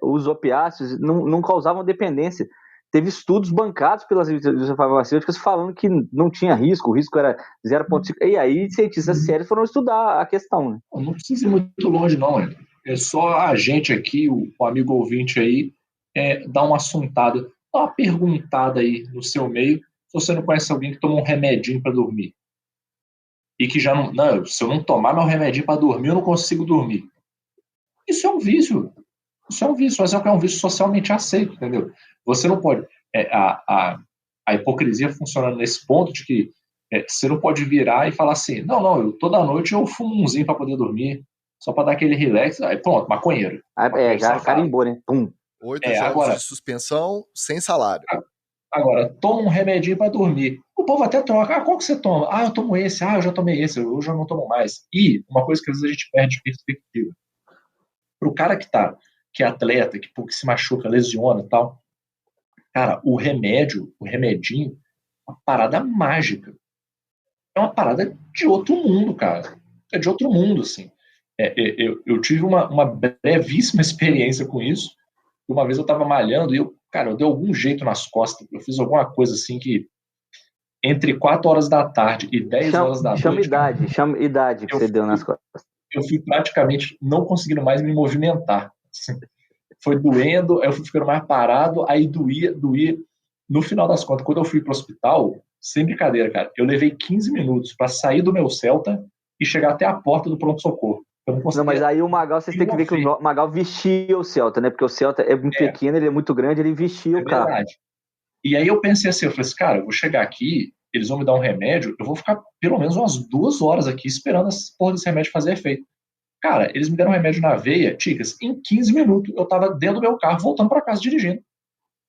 os opiáceos não causavam dependência. Teve estudos bancados pelas indústrias farmacêuticas falando que não tinha risco, o risco era 0,5. E aí, cientistas sérios foram estudar a questão. Né? Não precisa ir muito longe, não. É só a gente aqui, o amigo ouvinte aí, dar uma assuntada, dar uma perguntada aí no seu meio, se você não conhece alguém que toma um remedinho para dormir. E que já não, se eu não tomar meu remedinho para dormir, eu não consigo dormir. Isso é um vício. Isso é um vício, mas é um vício socialmente aceito, entendeu? Você não pode... A hipocrisia funciona nesse ponto de que Você não pode virar e falar assim, não, toda noite eu fumo umzinho pra poder dormir, só pra dar aquele relax, aí pronto, maconheiro. Maconheiro Já safado. carimbou, né? Pum. 8 jogos Agora, de suspensão, sem salário. Agora, toma um remedinho pra dormir. O povo até troca. Qual que você toma? Eu tomo esse. Eu já tomei esse. Eu já não tomo mais. E uma coisa que às vezes a gente perde de perspectiva. Pro cara que é atleta, que se machuca, lesiona e tal, cara, o remedinho, é uma parada mágica. É uma parada de outro mundo, cara. É de outro mundo, assim. Eu tive uma brevíssima experiência com isso. Uma vez eu tava malhando e eu dei algum jeito nas costas. Eu fiz alguma coisa assim que entre 4 horas da tarde e 10 horas da noite... Chama idade que você deu nas costas. Eu fui praticamente não conseguindo mais me movimentar. Foi doendo, aí eu fui ficando mais parado, aí doía. No final das contas, quando eu fui pro hospital, sem brincadeira, cara, eu levei 15 minutos pra sair do meu Celta e chegar até a porta do pronto-socorro. Não, mas aí o Magal, vocês têm que ver que o Magal vestia o Celta, né? Porque o Celta é muito pequeno, ele é muito grande, ele vestia o carro. Verdade. E aí eu pensei assim, eu falei assim, cara, eu vou chegar aqui, eles vão me dar um remédio, eu vou ficar pelo menos umas 2 horas aqui esperando essa porra desse remédio fazer efeito. Cara, eles me deram um remédio na veia, Ticas, em 15 minutos eu tava dentro do meu carro, voltando pra casa dirigindo.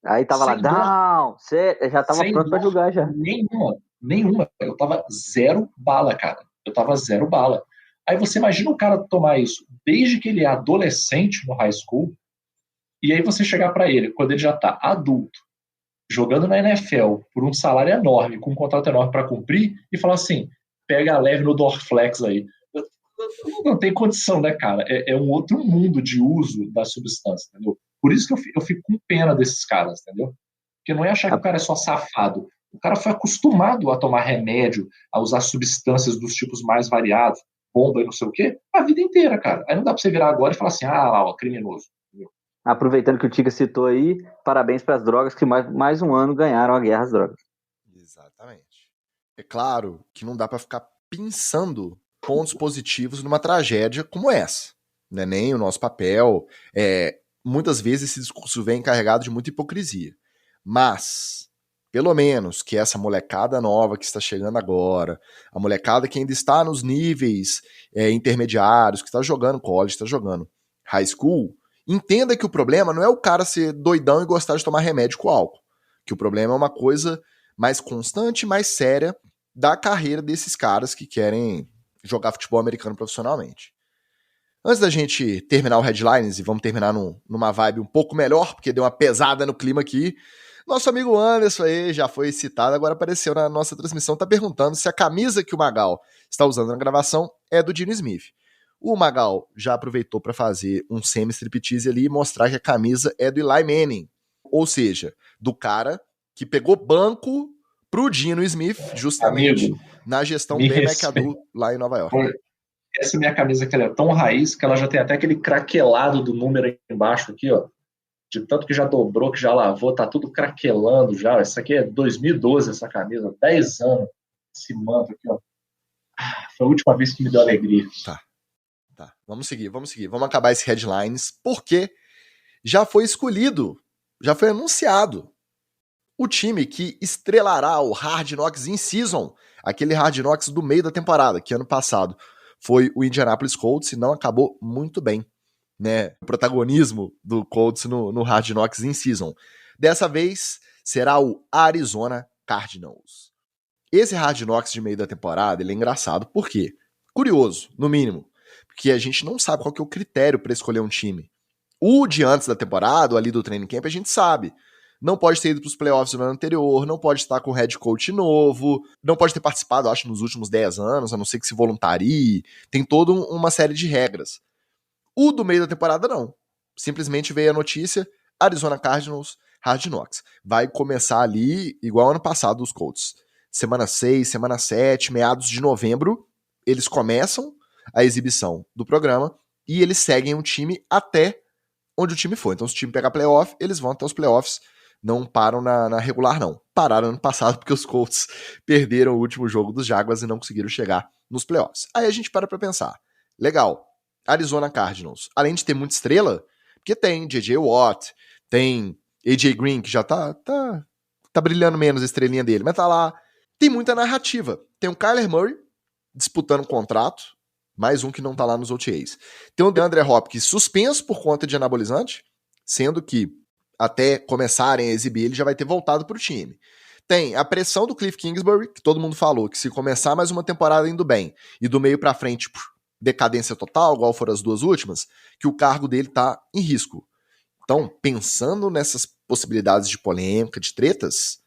Aí tava Sem lá, você já tava pronto pra jogar já. Nenhuma. Eu tava 0 bala, cara. Eu tava 0 bala. Aí você imagina um cara tomar isso desde que ele é adolescente no high school, e aí você chegar pra ele, quando ele já tá adulto, jogando na NFL por um salário enorme, com um contrato enorme pra cumprir, e falar assim, pega leve no Dorflex aí. Não tem condição, né, cara? É um outro mundo de uso da substância, entendeu? Por isso que eu fico com pena desses caras, entendeu? Porque não é achar que o cara é só safado. O cara foi acostumado a tomar remédio, a usar substâncias dos tipos mais variados, bomba e não sei o quê, a vida inteira, cara. Aí não dá pra você virar agora e falar assim, criminoso. Entendeu? Aproveitando que o Tica citou aí, parabéns para as drogas que mais um ano ganharam a guerra às drogas. Exatamente. É claro que não dá pra ficar pensando pontos positivos numa tragédia como essa. Não é nem o nosso papel. Muitas vezes esse discurso vem carregado de muita hipocrisia. Mas, pelo menos que essa molecada nova que está chegando agora, a molecada que ainda está nos níveis intermediários, que está jogando college, está jogando high school, entenda que o problema não é o cara ser doidão e gostar de tomar remédio com álcool. Que o problema é uma coisa mais constante, mais séria da carreira desses caras que querem jogar futebol americano profissionalmente. Antes da gente terminar o Headlines, e vamos terminar numa vibe um pouco melhor, porque deu uma pesada no clima aqui, nosso amigo Anderson aí já foi citado, agora apareceu na nossa transmissão, tá perguntando se a camisa que o Magal está usando na gravação é do Geno Smith. O Magal já aproveitou para fazer um semi-striptease ali e mostrar que a camisa é do Eli Manning, ou seja, do cara que pegou banco pro Geno Smith, justamente na gestão Ben McAdoo lá em Nova York. Essa minha camisa que ela é tão raiz que ela já tem até aquele craquelado do número aqui embaixo aqui, ó. De tanto que já dobrou, que já lavou, tá tudo craquelando já. Essa aqui é 2012, essa camisa, 10 anos. Esse manto aqui, ó. Foi a última vez que me deu alegria. Tá. Vamos seguir. Vamos acabar esse Headlines, porque já foi escolhido, já foi anunciado o time que estrelará o Hard Knocks in-season, aquele Hard Knocks do meio da temporada, que ano passado foi o Indianapolis Colts e não acabou muito bem, né? O protagonismo do Colts no Hard Knocks in-season. Dessa vez será o Arizona Cardinals. Esse Hard Knocks de meio da temporada, ele é engraçado, por quê? Curioso, no mínimo, porque a gente não sabe qual que é o critério para escolher um time. O de antes da temporada, ali do training camp, a gente sabe. Não pode ter ido para os playoffs no ano anterior, não pode estar com head coach novo, não pode ter participado, acho, nos últimos 10 anos, a não ser que se voluntarie. Tem toda uma série de regras. O do meio da temporada, não. Simplesmente veio a notícia, Arizona Cardinals, Hard Knocks. Vai começar ali, igual ano passado, os Colts. Semana 6, semana 7, meados de novembro, eles começam a exibição do programa e eles seguem o time até onde o time for. Então, se o time pegar playoff, eles vão até os playoffs. Não param na regular, não. Pararam ano passado porque os Colts perderam o último jogo dos Jaguars e não conseguiram chegar nos playoffs. Aí a gente para pra pensar. Legal, Arizona Cardinals, além de ter muita estrela, porque tem J.J. Watt, tem A.J. Green, que já tá brilhando menos a estrelinha dele, mas tá lá. Tem muita narrativa. Tem o Kyler Murray disputando um contrato, mais um que não tá lá nos OTAs. Tem o DeAndre Hopkins suspenso por conta de anabolizante, sendo que até começarem a exibir ele já vai ter voltado pro time. Tem a pressão do Cliff Kingsbury, que todo mundo falou que se começar mais uma temporada indo bem e do meio pra frente decadência total, igual foram as duas últimas, que o cargo dele tá em risco. Então, pensando nessas possibilidades de polêmica, de tretas,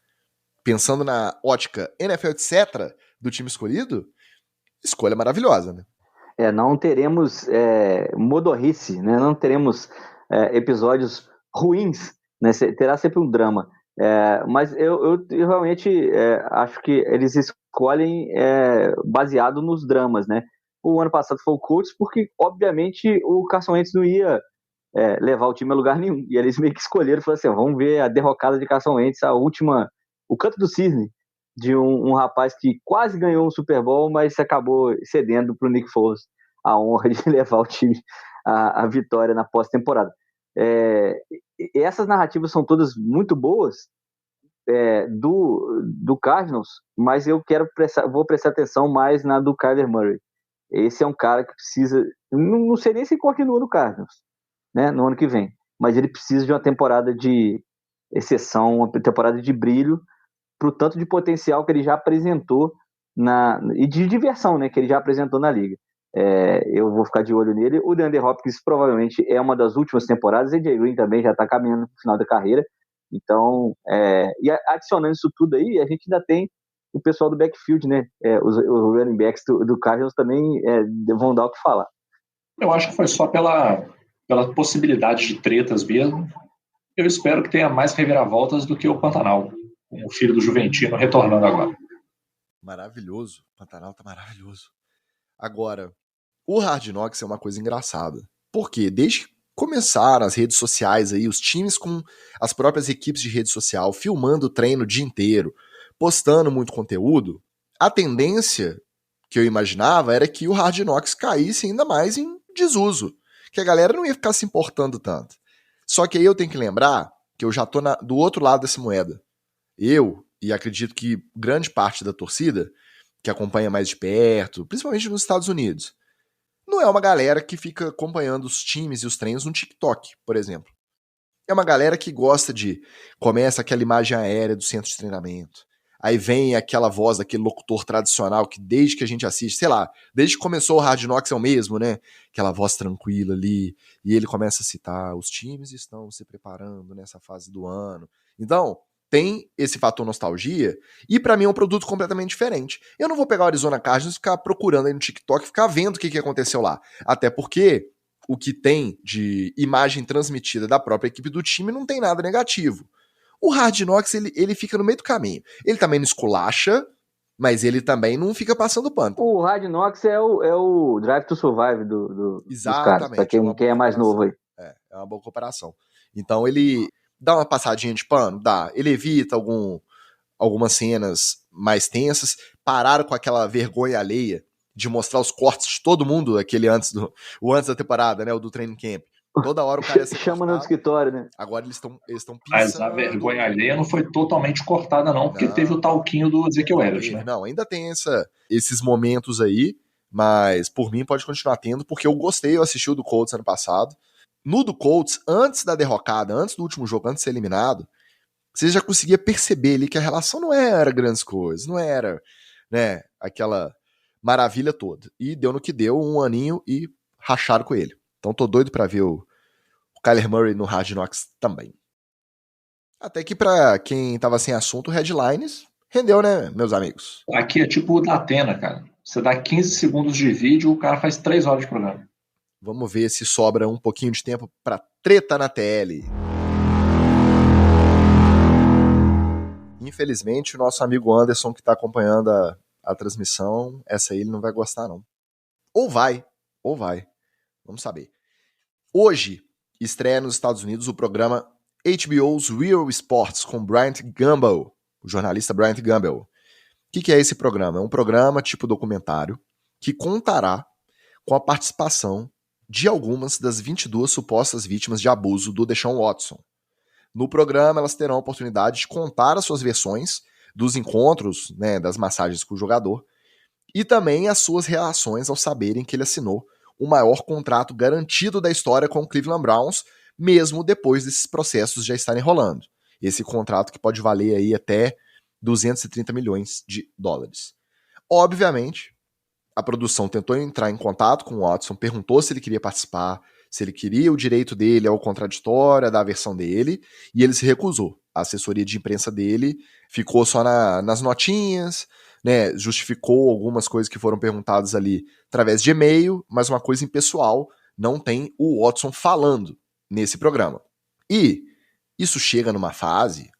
pensando na ótica NFL, etc., do time escolhido, escolha maravilhosa, né? Não teremos modorrice, né? Não teremos episódios ruins, né? Terá sempre um drama. Mas eu realmente acho que eles escolhem baseado nos dramas, né? O ano passado foi o Colts porque, obviamente, o Carson Wentz não ia levar o time a lugar nenhum. E eles meio que escolheram, falaram assim, vamos ver a derrocada de Carson Wentz, o canto do cisne de um rapaz que quase ganhou um Super Bowl, mas acabou cedendo para o Nick Foles a honra de levar o time à vitória na pós-temporada. Essas narrativas são todas muito boas do Cardinals, mas eu vou prestar atenção mais na do Kyler Murray. Esse é um cara que precisa, não sei nem se continua no Cardinals, né, no ano que vem, mas ele precisa de uma temporada de exceção, uma temporada de brilho, pro tanto de potencial que ele já apresentou e de diversão, né, que ele já apresentou na liga. Eu vou ficar de olho nele. O DeAndre Hopkins provavelmente é uma das últimas temporadas. AJ Green também já está caminhando para o final da carreira. Então, e adicionando isso tudo aí, a gente ainda tem o pessoal do backfield, né? Os running backs do Cardinals também vão dar o que falar. Eu acho que foi só pela possibilidade de tretas mesmo. Eu espero que tenha mais reviravoltas do que o Pantanal, com o filho do Juventino retornando agora. Maravilhoso. O Pantanal tá maravilhoso. Agora, o Hard Knocks é uma coisa engraçada. Porque desde que começaram as redes sociais aí, os times com as próprias equipes de rede social, filmando o treino o dia inteiro, postando muito conteúdo, a tendência que eu imaginava era que o Hard Knocks caísse ainda mais em desuso. Que a galera não ia ficar se importando tanto. Só que aí eu tenho que lembrar que eu já tô do outro lado dessa moeda. Eu, e acredito que grande parte da torcida, que acompanha mais de perto, principalmente nos Estados Unidos, não é uma galera que fica acompanhando os times e os treinos no TikTok, por exemplo. É uma galera que gosta começa aquela imagem aérea do centro de treinamento, aí vem aquela voz daquele locutor tradicional que desde que a gente assiste, sei lá, desde que começou o Hard Knocks é o mesmo, né? Aquela voz tranquila ali, e ele começa a citar, os times estão se preparando nessa fase do ano. Então, tem esse fator nostalgia, e pra mim é um produto completamente diferente. Eu não vou pegar o Arizona Cardinals e ficar procurando aí no TikTok, ficar vendo o que aconteceu lá. Até porque o que tem de imagem transmitida da própria equipe do time não tem nada negativo. O Hard Knocks, ele fica no meio do caminho. Ele também não esculacha, mas ele também não fica passando pano. O Hard Knocks é o Drive to Survive dos caras, pra quem é mais novo aí. É uma boa comparação. Então ele dá uma passadinha de pano? Dá. Ele evita algumas cenas mais tensas. Pararam com aquela vergonha alheia de mostrar os cortes de todo mundo, aquele antes da temporada, né? O do training camp. Toda hora o cara ia ser chama cortado. No escritório, né? Agora eles estão pensando... Mas a vergonha alheia não foi totalmente cortada, não, porque teve o talquinho do Ezekiel Elliott, né? Não, ainda tem esses momentos aí, mas por mim pode continuar tendo, porque eu gostei, eu assisti o do Colts ano passado. No do Colts, antes da derrocada, antes do último jogo, antes de ser eliminado, você já conseguia perceber ali que a relação não era grandes coisas, não era, né, aquela maravilha toda. E deu no que deu, um aninho e racharam com ele. Então tô doido pra ver o Kyler Murray no Hard Knocks também. Até que pra quem tava sem assunto, Headlines rendeu, né, meus amigos? Aqui é tipo o da Atena, cara. Você dá 15 segundos de vídeo, o cara faz 3 horas de programa. Vamos ver se sobra um pouquinho de tempo pra treta na TL. Infelizmente, o nosso amigo Anderson, que tá acompanhando a transmissão, essa aí ele não vai gostar, não. Ou vai. Vamos saber. Hoje, estreia nos Estados Unidos o programa HBO's Real Sports com Bryant Gumbel, o jornalista Bryant Gumbel. O que é esse programa? É um programa tipo documentário que contará com a participação de algumas das 22 supostas vítimas de abuso do Deshaun Watson. No programa, elas terão a oportunidade de contar as suas versões dos encontros, né, das massagens com o jogador, e também as suas reações ao saberem que ele assinou o maior contrato garantido da história com o Cleveland Browns, mesmo depois desses processos já estarem rolando. Esse contrato que pode valer aí até 230 milhões de dólares. Obviamente, a produção tentou entrar em contato com o Watson, perguntou se ele queria participar, se ele queria o direito dele ao contraditório, da versão dele, e ele se recusou. A assessoria de imprensa dele ficou só nas notinhas, né, justificou algumas coisas que foram perguntadas ali através de e-mail, mas uma coisa impessoal, não tem o Watson falando nesse programa. E isso chega numa fase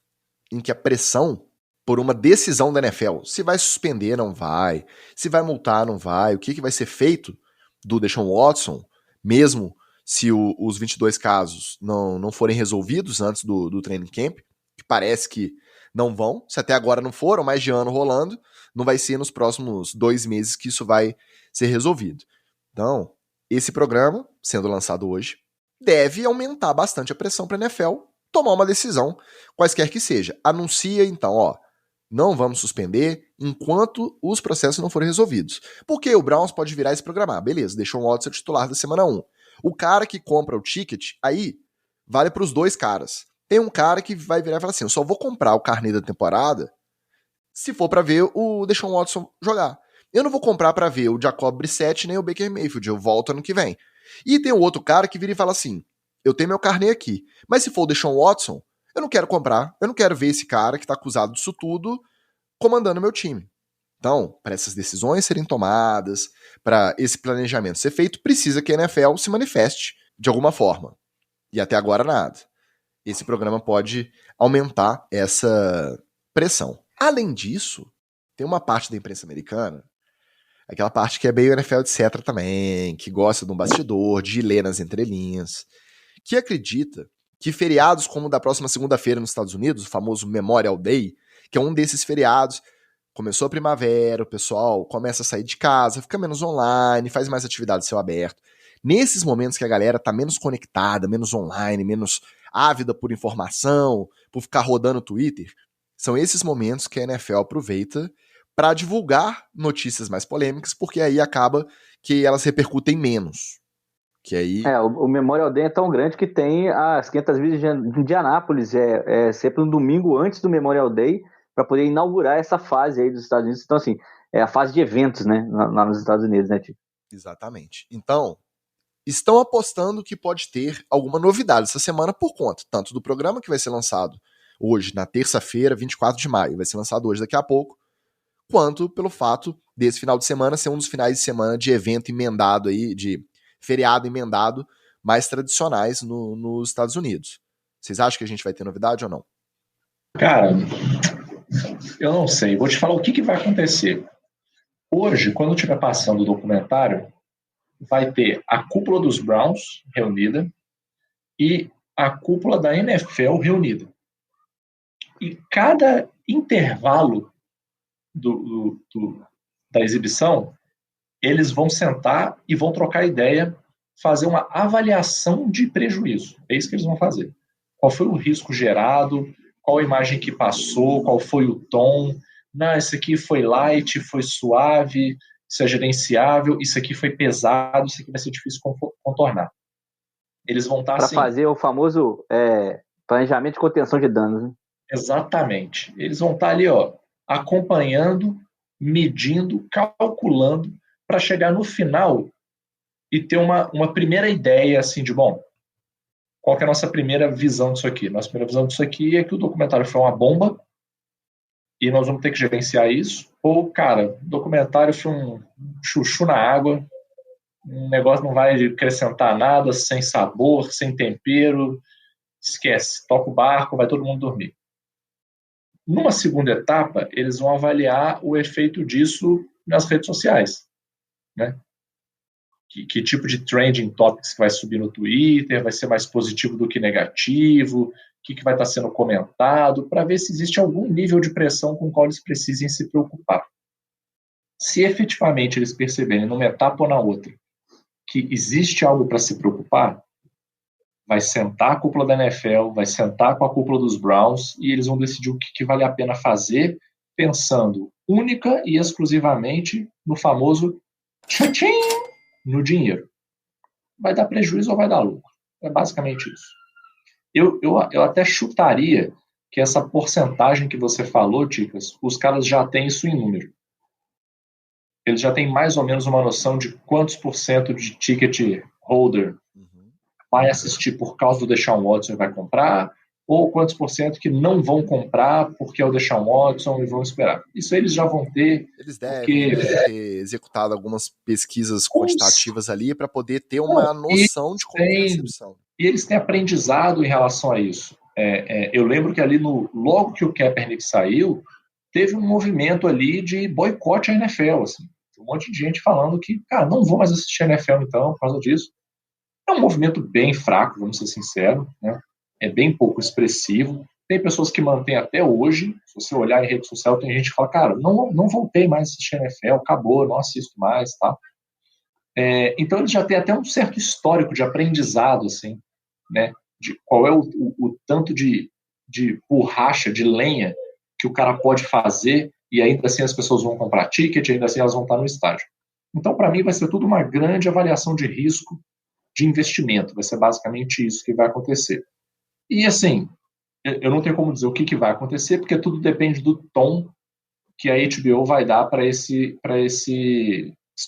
em que a pressão por uma decisão da NFL, se vai suspender, não vai, se vai multar, não vai, o que vai ser feito do Deshaun Watson, mesmo se os 22 casos não forem resolvidos antes do training camp, que parece que não vão, se até agora não foram, mais de ano rolando, não vai ser nos próximos 2 meses que isso vai ser resolvido. Então, esse programa, sendo lançado hoje, deve aumentar bastante a pressão para a NFL tomar uma decisão, quaisquer que seja. Anuncia, então, não vamos suspender enquanto os processos não forem resolvidos. Porque o Browns pode virar e se programar. Beleza, deixou o Watson titular da semana 1. O cara que compra o ticket, aí, vale para os 2 caras. Tem um cara que vai virar e falar assim, eu só vou comprar o carnê da temporada se for para ver o Deshaun Watson jogar. Eu não vou comprar para ver o Jacob Brissett nem o Baker Mayfield, eu volto ano que vem. E tem o outro cara que vira e fala assim, eu tenho meu carnê aqui, mas se for o Deshaun Watson, eu não quero comprar, eu não quero ver esse cara que tá acusado disso tudo comandando meu time. Então, para essas decisões serem tomadas, para esse planejamento ser feito, precisa que a NFL se manifeste de alguma forma. E até agora nada. Esse programa pode aumentar essa pressão. Além disso, tem uma parte da imprensa americana, aquela parte que é meio NFL etc também, que gosta de um bastidor, de ler nas entrelinhas, que acredita que feriados como o da próxima segunda-feira nos Estados Unidos, o famoso Memorial Day, que é um desses feriados, começou a primavera, o pessoal começa a sair de casa, fica menos online, faz mais atividade céu aberto. Nesses momentos que a galera tá menos conectada, menos online, menos ávida por informação, por ficar rodando o Twitter, são esses momentos que a NFL aproveita para divulgar notícias mais polêmicas, porque aí acaba que elas repercutem menos. Que aí... o Memorial Day é tão grande que tem as 500 milhas de Indianápolis, sempre no domingo antes do Memorial Day, para poder inaugurar essa fase aí dos Estados Unidos. Então, assim, é a fase de eventos, né, lá nos Estados Unidos, né, Tio? Exatamente. Então, estão apostando que pode ter alguma novidade essa semana por conta, tanto do programa que vai ser lançado hoje, na terça-feira, 24 de maio, vai ser lançado hoje daqui a pouco, quanto pelo fato desse final de semana ser um dos finais de semana de evento emendado aí, de feriado emendado, mais tradicionais nos Estados Unidos. Vocês acham que a gente vai ter novidade ou não? Cara, eu não sei. Vou te falar o que vai acontecer. Hoje, quando estiver passando o documentário, vai ter a cúpula dos Browns reunida e a cúpula da NFL reunida. E cada intervalo da exibição, eles vão sentar e vão trocar ideia, fazer uma avaliação de prejuízo. É isso que eles vão fazer. Qual foi o risco gerado, qual a imagem que passou, qual foi o tom. Não, isso aqui foi light, foi suave, isso é gerenciável, isso aqui foi pesado, isso aqui vai ser difícil contornar. Eles vão estar assim... Para fazer o famoso planejamento de contenção de danos, né? Exatamente. Eles vão estar ali, acompanhando, medindo, calculando, para chegar no final e ter uma primeira ideia assim de, bom, qual que é a nossa primeira visão disso aqui? Nossa primeira visão disso aqui é que o documentário foi uma bomba e nós vamos ter que gerenciar isso. Ou, cara, o documentário foi um chuchu na água, um negócio não vai acrescentar nada, sem sabor, sem tempero, esquece, toca o barco, vai todo mundo dormir. Numa segunda etapa, eles vão avaliar o efeito disso nas redes sociais, né? Que tipo de trending topics que vai subir no Twitter, vai ser mais positivo do que negativo, o que vai estar sendo comentado, para ver se existe algum nível de pressão com o qual eles precisem se preocupar. Se efetivamente eles perceberem, numa etapa ou na outra, que existe algo para se preocupar, vai sentar a cúpula da NFL, vai sentar com a cúpula dos Browns e eles vão decidir o que vale a pena fazer pensando única e exclusivamente no famoso tchim, no dinheiro. Vai dar prejuízo ou vai dar lucro? É basicamente isso. Eu até chutaria que essa porcentagem que você falou, Ticas, os caras já têm isso em número. Eles já têm mais ou menos uma noção de quantos por cento de ticket holder vai assistir por causa do Deshaun Watson e vai comprar, ou quantos por cento que não vão comprar porque é o Deshaun Watson e vão esperar. Isso eles já vão ter. Eles devem ter executado algumas pesquisas quantitativas ali para poder ter uma noção de como é a recepção. E eles têm aprendizado em relação a isso. Eu lembro que ali, logo que o Kaepernick saiu, teve um movimento ali de boicote à NFL. Assim. Um monte de gente falando que, cara, não vou mais assistir a NFL então, por causa disso. É um movimento bem fraco, vamos ser sinceros, né? É bem pouco expressivo. Tem pessoas que mantêm até hoje. Se você olhar em rede social, tem gente que fala, cara, não voltei mais a assistir a NFL, acabou, não assisto mais, tá? Então eles já têm até um certo histórico de aprendizado, assim, né? De qual é o tanto de borracha, de lenha que o cara pode fazer e ainda assim as pessoas vão comprar ticket, ainda assim elas vão estar no estádio. Então, para mim, vai ser tudo uma grande avaliação de risco de investimento. Vai ser basicamente isso que vai acontecer. E, assim, eu não tenho como dizer o que vai acontecer, porque tudo depende do tom que a HBO vai dar para esse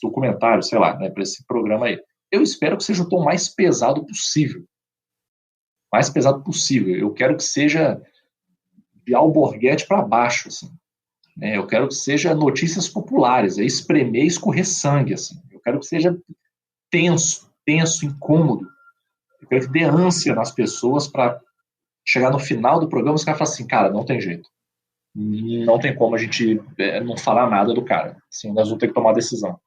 documentário, sei lá, né, para esse programa aí. Eu espero que seja o tom mais pesado possível. Mais pesado possível. Eu quero que seja de alborguete para baixo, assim. Eu quero que seja notícias populares, espremer e escorrer sangue, assim. Eu quero que seja tenso, incômodo. Eu quero que dê ânsia nas pessoas para chegar no final do programa e os caras falam assim, cara, não tem jeito. Não tem como a gente não falar nada do cara. Assim, nós vamos ter que tomar decisão.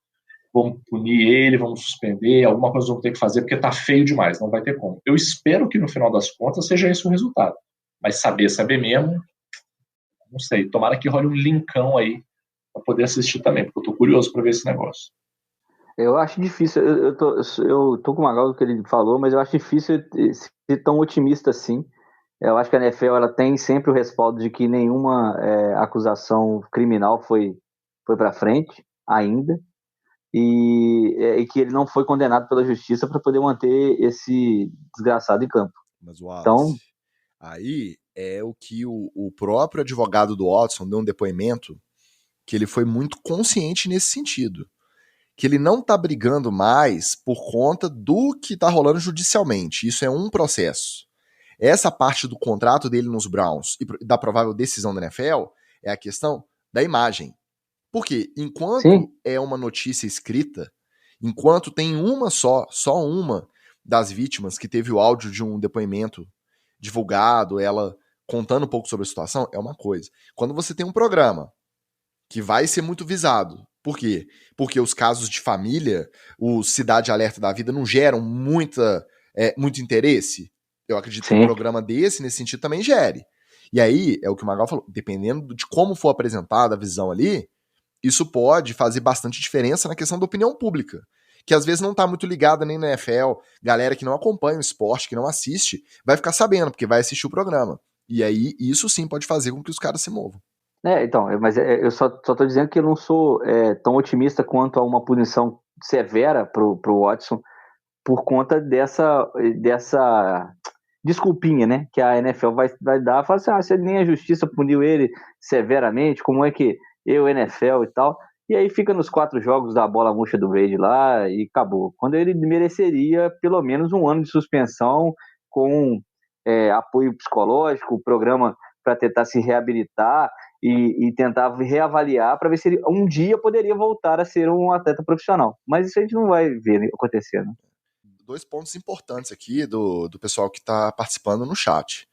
Vamos punir ele, vamos suspender, alguma coisa vamos ter que fazer, porque tá feio demais, não vai ter como. Eu espero que no final das contas seja esse o resultado. Mas saber mesmo, não sei. Tomara que role um linkão aí para poder assistir também, porque eu tô curioso para ver esse negócio. Eu acho difícil, eu tô com o Magal do que ele falou, mas eu acho difícil ser tão otimista assim. Eu acho que a NFL ela tem sempre o respaldo de que nenhuma acusação criminal foi para frente ainda e que ele não foi condenado pela justiça para poder manter esse desgraçado em campo. Mas o Wallace, aí é o que o próprio advogado do Watson deu um depoimento que ele foi muito consciente nesse sentido. Que ele não tá brigando mais por conta do que tá rolando judicialmente. Isso é um processo. Essa parte do contrato dele nos Browns e da provável decisão da NFL é a questão da imagem. Porque enquanto é uma notícia escrita, enquanto tem uma só uma das vítimas que teve o áudio de um depoimento divulgado, ela contando um pouco sobre a situação, é uma coisa. Quando você tem um programa que vai ser muito visado, por quê? Porque os casos de família, o Cidade Alerta da Vida não geram muito interesse. Eu acredito que um programa desse, nesse sentido, também gere. E aí, é o que o Magal falou, dependendo de como for apresentada a visão ali, isso pode fazer bastante diferença na questão da opinião pública, que às vezes não tá muito ligada nem na NFL, galera que não acompanha o esporte, que não assiste, vai ficar sabendo, porque vai assistir o programa. E aí, isso sim pode fazer com que os caras se movam. Então, mas eu só tô dizendo que eu não sou tão otimista quanto a uma punição severa pro Watson por conta dessa desculpinha, né, que a NFL vai dar, fala assim, se nem a justiça puniu ele severamente, como é que eu, NFL e tal, e aí fica nos 4 jogos da bola murcha do Brady lá e acabou. Quando ele mereceria pelo menos 1 ano de suspensão com apoio psicológico, programa para tentar se reabilitar e tentar reavaliar para ver se ele um dia poderia voltar a ser um atleta profissional. Mas isso a gente não vai ver acontecendo. 2 pontos importantes aqui do pessoal que está participando no chat.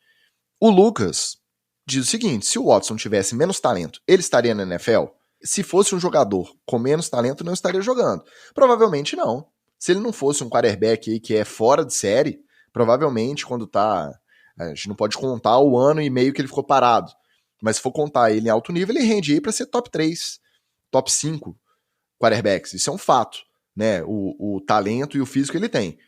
O Lucas diz o seguinte, se o Watson tivesse menos talento, ele estaria na NFL? Se fosse um jogador com menos talento, não estaria jogando. Provavelmente não. Se ele não fosse um quarterback aí que é fora de série, provavelmente quando tá... A gente não pode contar o ano e meio que ele ficou parado. Mas se for contar ele em alto nível, ele rende aí para ser top 3, top 5 quarterbacks. Isso é um fato, né? O talento e o físico ele tem.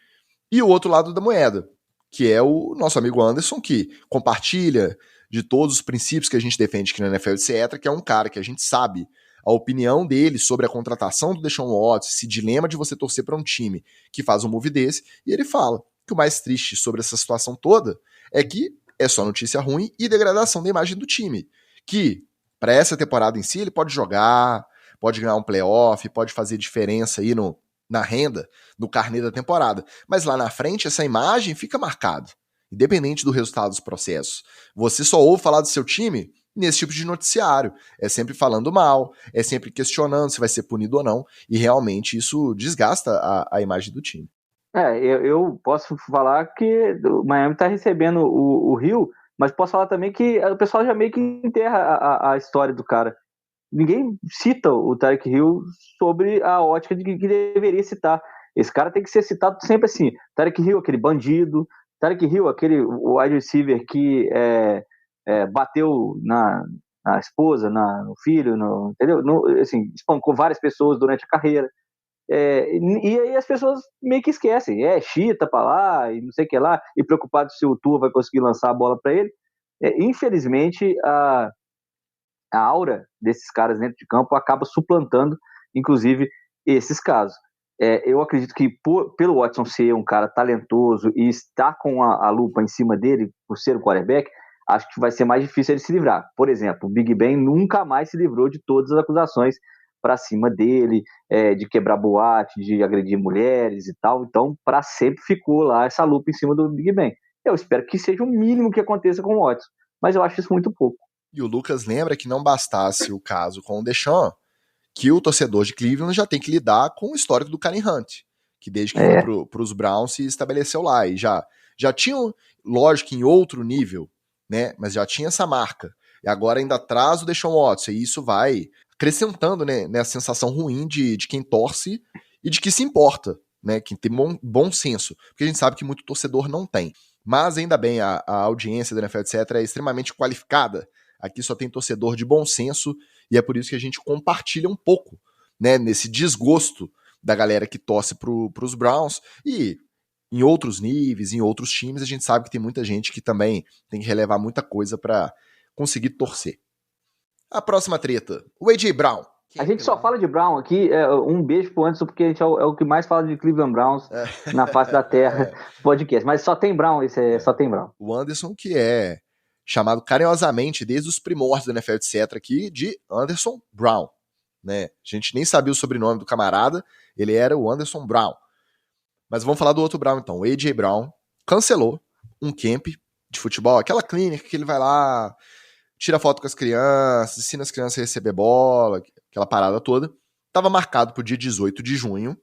E o outro lado da moeda, que é o nosso amigo Anderson, que compartilha de todos os princípios que a gente defende aqui na NFL, etc., que é um cara que a gente sabe a opinião dele sobre a contratação do Deshaun Watson, esse dilema de você torcer para um time que faz um move desse, e ele fala que o mais triste sobre essa situação toda é que é só notícia ruim e degradação da imagem do time, que para essa temporada em si ele pode jogar, pode ganhar um playoff, pode fazer diferença aí na renda, no carnê da temporada, mas lá na frente essa imagem fica marcada, independente do resultado dos processos. Você só ouve falar do seu time nesse tipo de noticiário, é sempre falando mal, é sempre questionando se vai ser punido ou não, e realmente isso desgasta a imagem do time. Eu posso falar que o Miami está recebendo o Hill, mas posso falar também que o pessoal já meio que enterra a história do cara. Ninguém cita o Tyreek Hill sobre a ótica de que deveria citar. Esse cara tem que ser citado sempre assim. Tyreek Hill, aquele bandido. Tyreek Hill, aquele wide receiver que bateu na esposa, no filho, entendeu? Assim, espancou várias pessoas durante a carreira. E aí as pessoas meio que esquecem. Chita pra lá, e não sei o que lá, e preocupado se o Tua vai conseguir lançar a bola para ele. Infelizmente, a aura desses caras dentro de campo acaba suplantando, inclusive, esses casos. Eu acredito que pelo Watson ser um cara talentoso e estar com a lupa em cima dele, por ser o quarterback, acho que vai ser mais difícil ele se livrar. Por exemplo, o Big Ben nunca mais se livrou de todas as acusações para cima dele, de quebrar boate, de agredir mulheres e tal. Então, para sempre ficou lá essa lupa em cima do Big Ben. Eu espero que seja o mínimo que aconteça com o Watson, mas eu acho isso muito pouco. E o Lucas lembra que não bastasse o caso com o Deshaun, que o torcedor de Cleveland já tem que lidar com o histórico do Kareem Hunt, que desde que foi para os Browns se estabeleceu lá. E já tinham, lógico, em outro nível, né? Mas já tinha essa marca. E agora ainda traz o Deshaun Watson. E isso vai acrescentando, né, nessa sensação ruim de quem torce e de que se importa, né? Quem tem bom senso. Porque a gente sabe que muito torcedor não tem. Mas ainda bem, a audiência da NFL, etc., é extremamente qualificada. Aqui só tem torcedor de bom senso e é por isso que a gente compartilha um pouco, né, nesse desgosto da galera que torce pros Browns. E em outros níveis, em outros times, a gente sabe que tem muita gente que também tem que relevar muita coisa para conseguir torcer. A próxima treta, o A.J. Brown. A gente só fala de Brown aqui, um beijo pro Anderson, porque a gente é o que mais fala de Cleveland Browns na face da terra, podcast. Mas só tem Brown, só tem Brown. O Anderson, que é chamado carinhosamente, desde os primórdios da NFL, etc., aqui, de Anderson Brown. Né? A gente nem sabia o sobrenome do camarada, ele era o Anderson Brown. Mas vamos falar do outro Brown, então. O A.J. Brown cancelou um camp de futebol, aquela clínica que ele vai lá, tira foto com as crianças, ensina as crianças a receber bola, aquela parada toda. Estava marcado para o dia 18 de junho,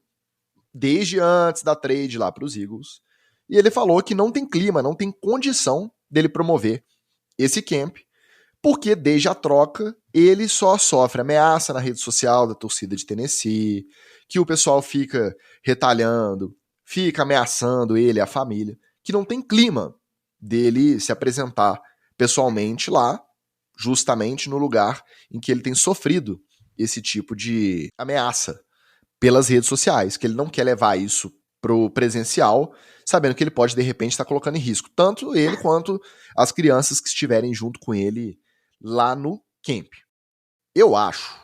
desde antes da trade lá para os Eagles. E ele falou que não tem clima, não tem condição dele promover esse camp, porque desde a troca ele só sofre ameaça na rede social da torcida de Tennessee, que o pessoal fica retalhando, fica ameaçando ele e a família, que não tem clima dele se apresentar pessoalmente lá, justamente no lugar em que ele tem sofrido esse tipo de ameaça pelas redes sociais, que ele não quer levar isso pro presencial, sabendo que ele pode, de repente, estar colocando em risco tanto ele quanto as crianças que estiverem junto com ele lá no camp. Eu acho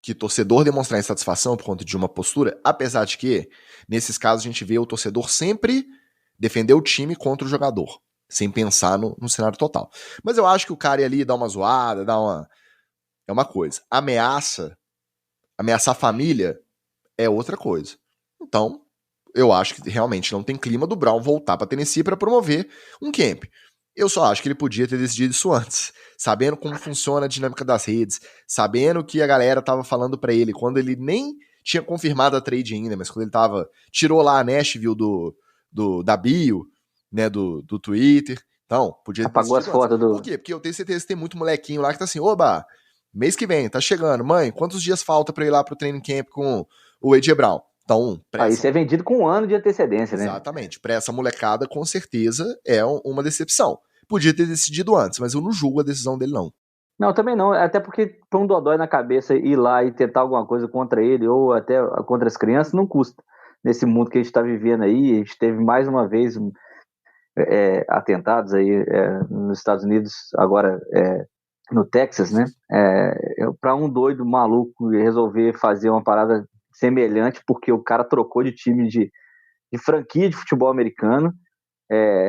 que torcedor demonstrar insatisfação por conta de uma postura, apesar de que, nesses casos, a gente vê o torcedor sempre defender o time contra o jogador, sem pensar no cenário total. Mas eu acho que o cara ir ali dar uma zoada, é uma coisa. Ameaçar a família é outra coisa. Então, eu acho que realmente não tem clima do Brown voltar para Tennessee para promover um camp. Eu só acho que ele podia ter decidido isso antes, sabendo como funciona a dinâmica das redes, sabendo que a galera tava falando para ele, quando ele nem tinha confirmado a trade ainda, mas quando ele tirou lá a Nashville da bio, né, do Twitter. Então, podia ter apagou as fotos do... Por quê? Porque eu tenho certeza que tem muito molequinho lá que tá assim, oba, mês que vem, tá chegando, mãe, quantos dias falta para ir lá pro training camp com o A.J. Brown? Então, isso é vendido com um ano de antecedência, né? Exatamente. Pra essa molecada, com certeza, é uma decepção. Podia ter decidido antes, mas eu não julgo a decisão dele, não. Não, também não. Até porque põe um dodói na cabeça ir lá e tentar alguma coisa contra ele ou até contra as crianças, não custa. Nesse mundo que a gente tá vivendo aí, a gente teve mais uma vez atentados aí nos Estados Unidos, agora no Texas, né? Para um doido maluco resolver fazer uma parada semelhante, porque o cara trocou de time de franquia de futebol americano.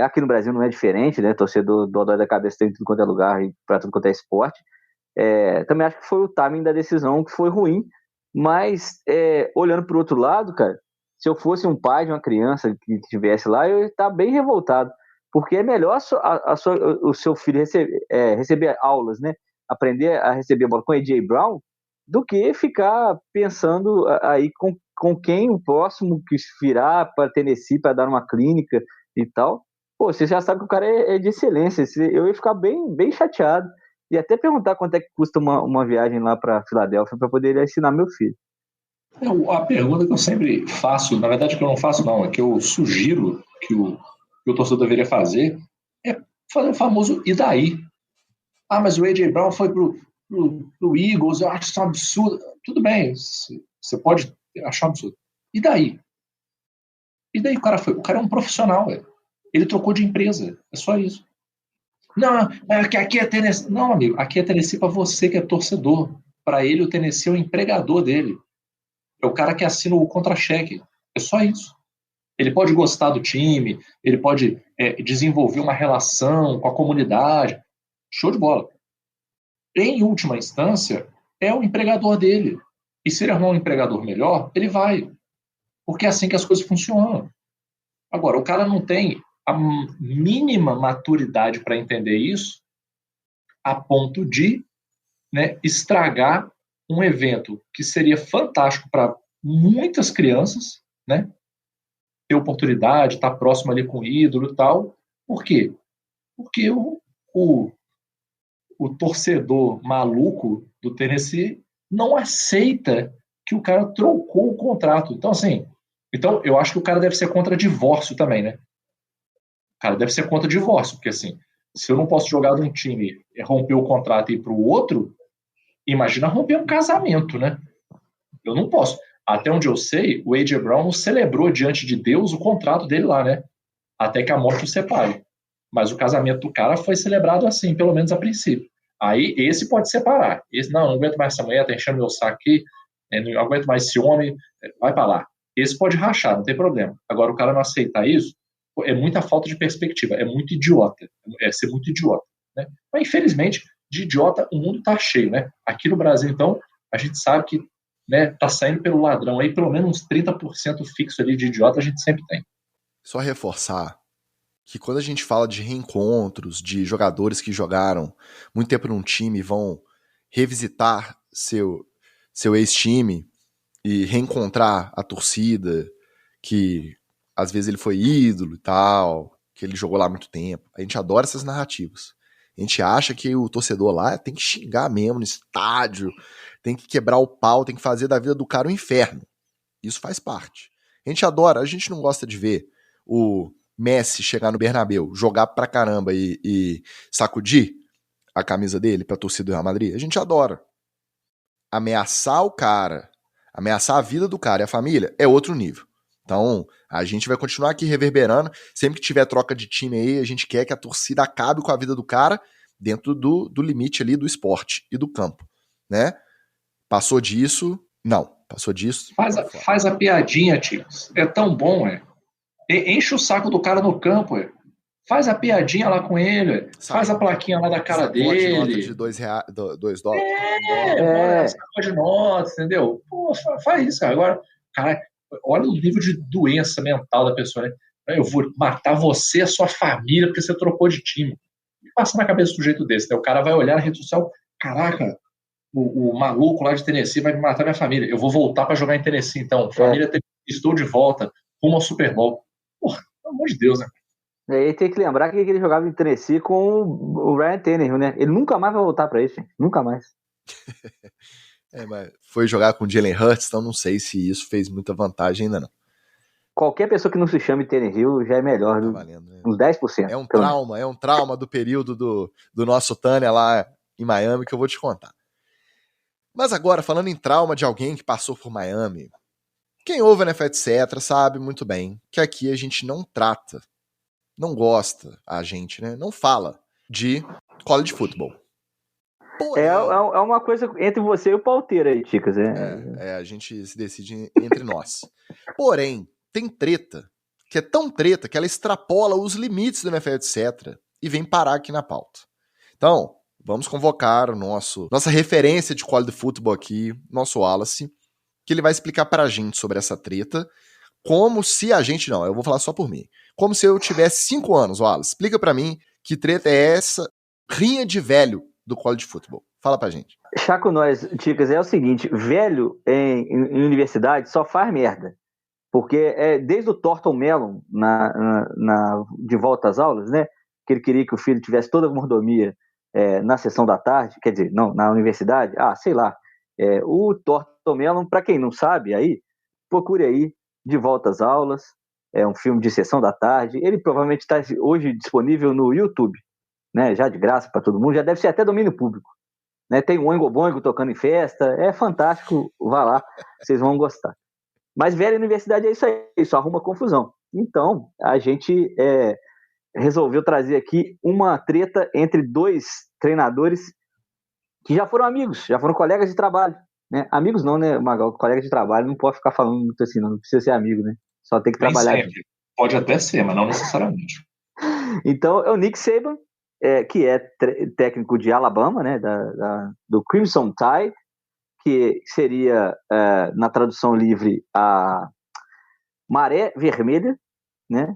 Aqui no Brasil não é diferente, né? Torcedor do dói da cabeça tem tudo quanto é lugar e para tudo quanto é esporte. Também acho que foi o timing da decisão que foi ruim, mas olhando para o outro lado, cara, se eu fosse um pai de uma criança que estivesse lá, eu ia estar bem revoltado, porque é melhor o seu filho receber aulas, né? Aprender a receber a bola com A.J. Brown, do que ficar pensando aí com quem o próximo que virá para Tennessee para dar uma clínica e tal. Pô, você já sabe que o cara é de excelência. Eu ia ficar bem, bem chateado. E até perguntar quanto é que custa uma viagem lá para Filadélfia para poder ensinar meu filho. A pergunta que eu sempre faço, na verdade que eu não faço não, é que eu sugiro que o torcedor deveria fazer, é fazer o famoso e daí? Ah, mas o A.J. Brown foi pro Eagles, eu acho isso um absurdo. Tudo bem, você pode achar um absurdo. E daí? E daí o cara é um profissional, velho. Ele trocou de empresa, é só isso. Não, aqui é Tennessee. Não, amigo, aqui é Tennessee para você que é torcedor. Para ele, o Tennessee é o empregador dele. É o cara que assina o contra-cheque. É só isso. Ele pode gostar do time, ele pode desenvolver uma relação com a comunidade. Show de bola. Em última instância, é o empregador dele. E se ele arrumar um empregador melhor, ele vai. Porque é assim que as coisas funcionam. Agora, o cara não tem a mínima maturidade para entender isso, a ponto de, né, estragar um evento que seria fantástico para muitas crianças, né, ter oportunidade, estar próximo ali com o ídolo e tal. Por quê? Porque o torcedor maluco do Tennessee não aceita que o cara trocou o contrato. Então, assim, eu acho que o cara deve ser contra divórcio também, né? O cara deve ser contra divórcio, porque assim, se eu não posso jogar de um time, romper o contrato e ir para o outro, imagina romper um casamento, né? Eu não posso. Até onde eu sei, o A.J. Brown celebrou diante de Deus o contrato dele lá, né? Até que a morte o separe. Mas o casamento do cara foi celebrado assim, pelo menos a princípio. Aí esse pode separar. Esse, não aguento mais essa mulher, tá enchendo meu saco aqui, não aguento mais esse homem, vai para lá. Esse pode rachar, não tem problema. Agora, o cara não aceitar isso, é muita falta de perspectiva, é muito idiota, é ser muito idiota, né? Mas, infelizmente, de idiota, o mundo tá cheio, né? Aqui no Brasil, então, a gente sabe que, né, tá saindo pelo ladrão aí, pelo menos uns 30% fixo ali de idiota a gente sempre tem. Só reforçar que quando a gente fala de reencontros, de jogadores que jogaram muito tempo num time e vão revisitar seu ex-time e reencontrar a torcida, que às vezes ele foi ídolo e tal, que ele jogou lá há muito tempo. A gente adora essas narrativas. A gente acha que o torcedor lá tem que xingar mesmo no estádio, tem que quebrar o pau, tem que fazer da vida do cara um inferno. Isso faz parte. A gente adora, a gente não gosta de ver o Messi chegar no Bernabéu, jogar pra caramba e sacudir a camisa dele pra torcida do Real Madrid. A gente adora. Ameaçar o cara, ameaçar a vida do cara e a família é outro nível. Então, a gente vai continuar aqui reverberando. Sempre que tiver troca de time aí, a gente quer que a torcida acabe com a vida do cara dentro do limite ali do esporte e do campo, né? Passou disso? Não. Passou disso? Faz a piadinha, tio. É tão bom, enche o saco do cara no campo, faz a piadinha lá com ele, faz a plaquinha lá da cara dele. Nota de $2. Sacode nota, entendeu? Pô, faz isso, cara. Agora, cara, olha o nível de doença mental da pessoa, né? Eu vou matar você e a sua família porque você trocou de time. E passa na cabeça do jeito desse, né? O cara vai olhar na rede social, caraca, o maluco lá de Tennessee vai me matar minha família. Eu vou voltar pra jogar em Tennessee, então. Família, estou de volta, rumo ao Super Bowl. Porra, pelo amor de Deus, né? E aí tem que lembrar que ele jogava em Tennessee com o Ryan Tannehill, né? Ele nunca mais vai voltar pra isso, gente. Nunca mais. Mas foi jogar com o Jalen Hurts, então não sei se isso fez muita vantagem ainda não. Qualquer pessoa que não se chame Tannehill já é melhor, tá valendo, né? Uns 10%. É um trauma do período do nosso Tânia lá em Miami que eu vou te contar. Mas agora, falando em trauma de alguém que passou por Miami, quem ouve NFL, etc., sabe muito bem que aqui a gente não trata não gosta, a gente, né? Não fala de college football. Porém, É uma coisa entre você e o Palteiro aí, Ticas. a gente se decide entre nós. Porém, tem treta, que é tão treta que ela extrapola os limites do NFL, etc. e vem parar aqui na pauta. Então, vamos convocar nossa referência de college football aqui, nosso Wallace, que ele vai explicar pra gente sobre essa treta, como se a gente, não, eu vou falar só por mim, como se eu tivesse 5 anos, Wallace. Explica pra mim que treta é essa rinha de velho do college football. Fala pra gente. Chaco Nós, Ticas, é o seguinte, velho em universidade só faz merda. Porque desde o Thornton Mellon, de volta às aulas, né, que ele queria que o filho tivesse toda a mordomia na sessão da tarde, quer dizer, não, na universidade, sei lá. O Thornton Mellon, para quem não sabe, aí, procure aí, De Volta às Aulas, é um filme de sessão da tarde, ele provavelmente está hoje disponível no YouTube, né, já de graça para todo mundo, já deve ser até domínio público. Né, tem o Oingo Boingo tocando em festa, é fantástico, vá lá, vocês vão gostar. Mas velha universidade é isso aí, isso arruma confusão. Então, a gente resolveu trazer aqui uma treta entre 2 treinadores que já foram amigos, já foram colegas de trabalho. Né? Amigos não, né, Magal? Colega de trabalho não pode ficar falando muito assim, não precisa ser amigo, né? Só tem que Nem trabalhar. sempre. Pode até ser, mas não necessariamente. Então, é o Nick Saban, que é técnico de Alabama, né, do Crimson Tide, que seria, na tradução livre, a Maré Vermelha, né?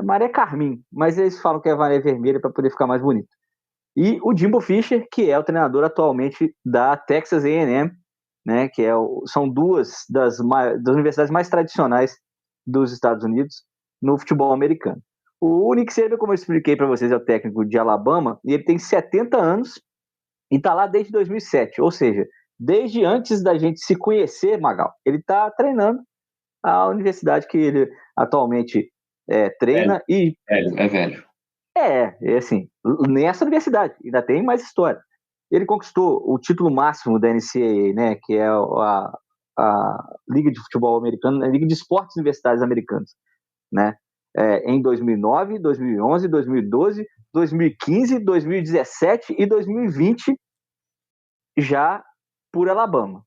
Maré Carmim, mas eles falam que é Maré Vermelha para poder ficar mais bonito. E o Jimbo Fisher, que é o treinador atualmente da Texas A&M, né? Que são 2 das universidades mais tradicionais dos Estados Unidos no futebol americano. O Nick Saban, como eu expliquei para vocês, é o técnico de Alabama, e ele tem 70 anos e está lá desde 2007, ou seja, desde antes da gente se conhecer, Magal. Ele está treinando a universidade que ele atualmente treina. É velho. Assim, nessa universidade, ainda tem mais história. Ele conquistou o título máximo da NCAA, né, que é a Liga de Futebol Americano, a Liga de Esportes Universitários Americanos, né, em 2009, 2011, 2012, 2015, 2017 e 2020, já por Alabama.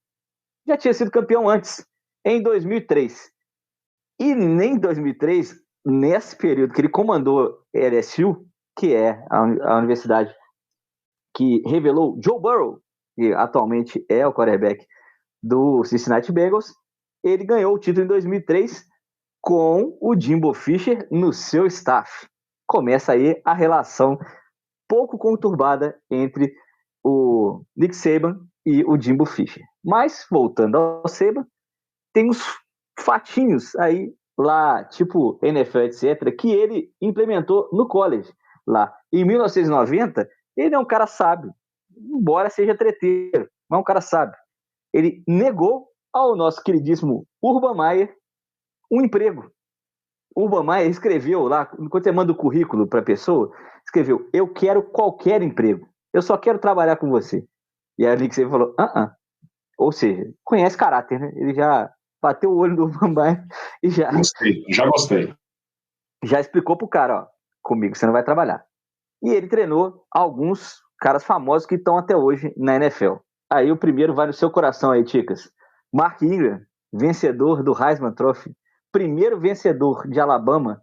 Já tinha sido campeão antes, em 2003. E nem em 2003, nesse período que ele comandou LSU, que é a universidade que revelou Joe Burrow, que atualmente é o quarterback do Cincinnati Bengals, ele ganhou o título em 2003 com o Jimbo Fisher no seu staff. Começa aí a relação pouco conturbada entre o Nick Saban e o Jimbo Fisher. Mas, voltando ao Saban, tem uns fatinhos aí lá, tipo NFL, etc., que ele implementou no college lá. Em 1990, ele é um cara sábio, embora seja treteiro, mas é um cara sábio. Ele negou ao nosso queridíssimo Urban Meyer um emprego. Urban Meyer escreveu lá, quando você manda o currículo para a pessoa, escreveu: eu quero qualquer emprego, eu só quero trabalhar com você. E aí o Nick falou: ou seja, conhece caráter, né? Ele já bateu o olho do Urban Meyer e já gostei. Já explicou pro cara: ó, comigo você não vai trabalhar. E ele treinou alguns caras famosos que estão até hoje na NFL. Aí o primeiro vai no seu coração aí, Ticas. Mark Ingram, vencedor do Heisman Trophy, primeiro vencedor de Alabama,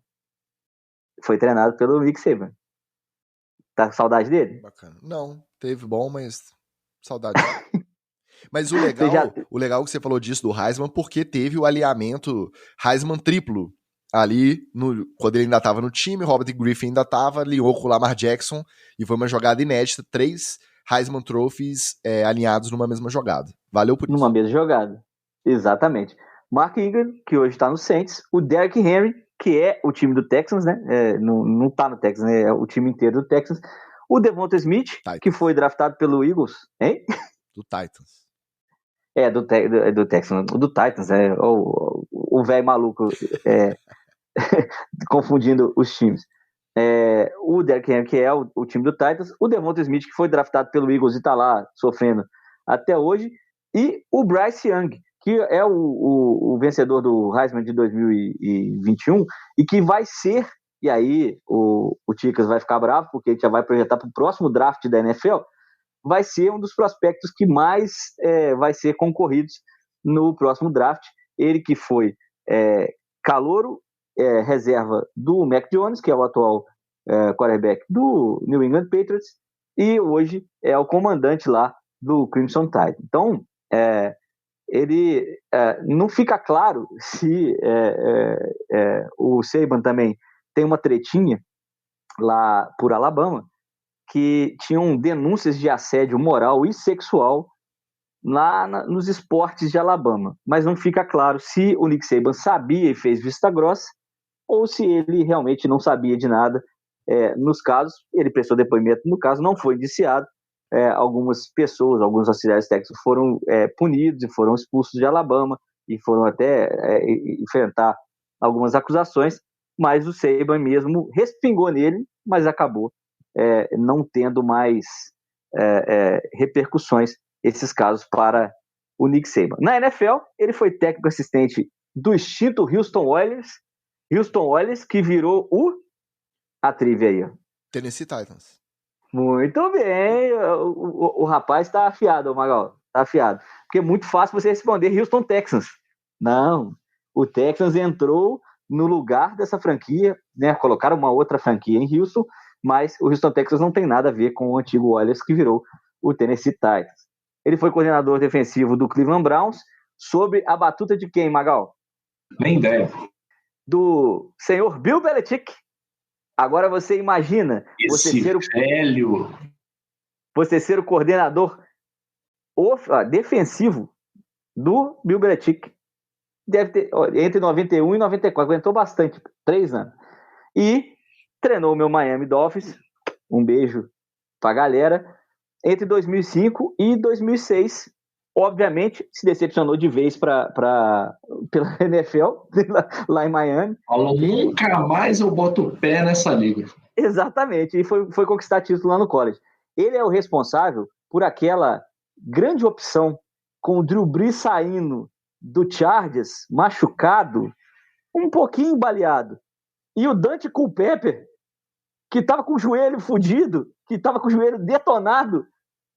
foi treinado pelo Nick Saban. Tá com saudade dele? Bacana. Não, teve bom, mas saudade. Mas o legal que você falou disso do Heisman, porque teve o alinhamento Heisman triplo ali, quando ele ainda estava no time, Robert Griffin ainda estava, alinhou com o Lamar Jackson, e foi uma jogada inédita, 3 Heisman Trophies alinhados numa mesma jogada. Valeu por isso. Numa mesma jogada, exatamente. Mark Ingram, que hoje está no Saints, o Derrick Henry, que é o time do Texans, né? Não tá no Texans, né? É o time inteiro do Texans. O Devonta Smith, Titans. Que foi draftado pelo Eagles, hein? Do Titans. Do Texans, do Titans, o velho maluco confundindo os times. O Derrick Henry, que é o time do Titans, o Devonta Smith, que foi draftado pelo Eagles e tá lá sofrendo até hoje, e o Bryce Young, que é o vencedor do Heisman de 2021 e que vai ser e aí o Ticas vai ficar bravo, porque a gente já vai projetar para o próximo draft da NFL, vai ser um dos prospectos que mais vai ser concorridos no próximo draft. Ele que foi calouro, reserva do Mac Jones, que é o atual quarterback do New England Patriots, e hoje é o comandante lá do Crimson Tide. Então, ele não fica claro se o Saban também tem uma tretinha lá por Alabama, que tinham denúncias de assédio moral e sexual lá nos esportes de Alabama, mas não fica claro se o Nick Saban sabia e fez vista grossa, ou se ele realmente não sabia de nada. Nos casos, ele prestou depoimento, no caso não foi indiciado, algumas pessoas, alguns auxiliares técnicos foram punidos e foram expulsos de Alabama e foram até enfrentar algumas acusações, mas o Saban mesmo respingou nele, mas acabou não tendo mais repercussões esses casos para o Nick Saban. Na NFL, ele foi técnico assistente do extinto Houston Oilers, que virou a trivia aí, ó. Tennessee Titans. Muito bem, o rapaz está afiado, Magal, está afiado. Porque é muito fácil você responder Houston Texans. Não, o Texans entrou no lugar dessa franquia, né? Colocaram uma outra franquia em Houston, mas o Houston Texans não tem nada a ver com o antigo Oilers, que virou o Tennessee Titans. Ele foi coordenador defensivo do Cleveland Browns, sob a batuta de quem, Magal? Nem ideia. Do senhor Bill Belichick. Agora você imagina você ser o coordenador defensivo do Bill Belichick. Deve ter entre 91 e 94, aguentou bastante, 3 anos. E treinou o meu Miami Dolphins, um beijo pra galera, entre 2005 e 2006. Obviamente, se decepcionou de vez pela NFL, lá em Miami. Falou, nunca mais eu boto o pé nessa liga. Exatamente, e foi conquistar título lá no college. Ele é o responsável por aquela grande opção com o Drew Brees saindo do Chargers, machucado, um pouquinho baleado. E o Dante Culpepper, que estava com o joelho fudido, que estava com o joelho detonado,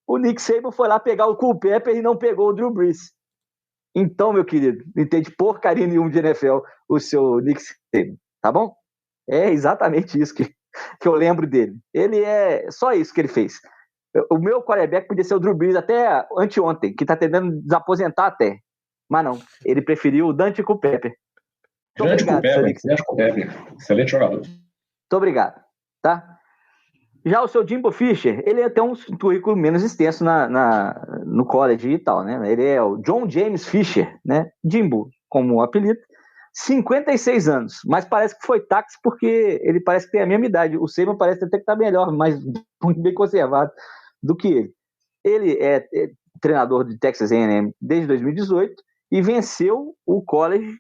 o Nick Saban foi lá pegar o Culpepper e não pegou o Drew Brees. Então, meu querido, não entende porcaria nenhuma de NFL o seu Nick Saban, tá bom? É exatamente isso que eu lembro dele. Ele só isso que ele fez. O meu quarterback podia ser o Drew Brees até anteontem, que tá tentando desaposentar até. Mas não, ele preferiu o Dante Culpepper. Grande Culpepper, excelente jogador. Muito obrigado, tá? Já o seu Jimbo Fisher, ele tem um currículo menos extenso no college e tal, né? Ele é o John James Fisher, né? Jimbo, como apelido, 56 anos, mas parece que foi táxi porque ele parece que tem a mesma idade. O Saban parece até que tá melhor, mas muito bem conservado do que ele. Ele é treinador de Texas A&M desde 2018 e venceu o college,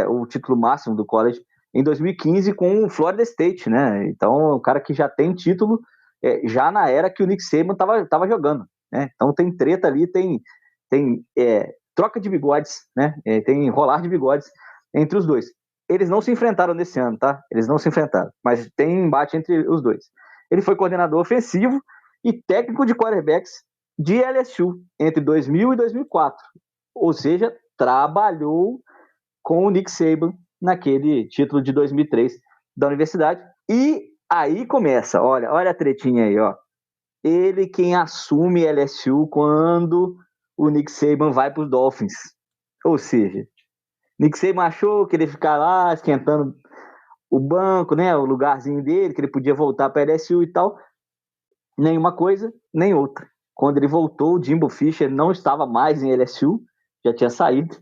o título máximo do college, em 2015 com o Florida State, né? Então, é um cara que já tem título já na era que o Nick Saban tava jogando, né? Então, tem treta ali, tem troca de bigodes, né? Tem rolar de bigodes entre os dois. Eles não se enfrentaram nesse ano, tá? Eles não se enfrentaram, mas tem embate entre os dois. Ele foi coordenador ofensivo e técnico de quarterbacks de LSU entre 2000 e 2004. Ou seja, trabalhou com o Nick Saban naquele título de 2003 da universidade. E aí começa, olha a tretinha aí, ó. Ele quem assume LSU quando o Nick Saban vai para os Dolphins. Ou seja, Nick Saban achou que ele ia ficar lá esquentando o banco, né, o lugarzinho dele, que ele podia voltar para LSU e tal. Nenhuma coisa, nem outra. Quando ele voltou, o Jimbo Fisher não estava mais em LSU, já tinha saído,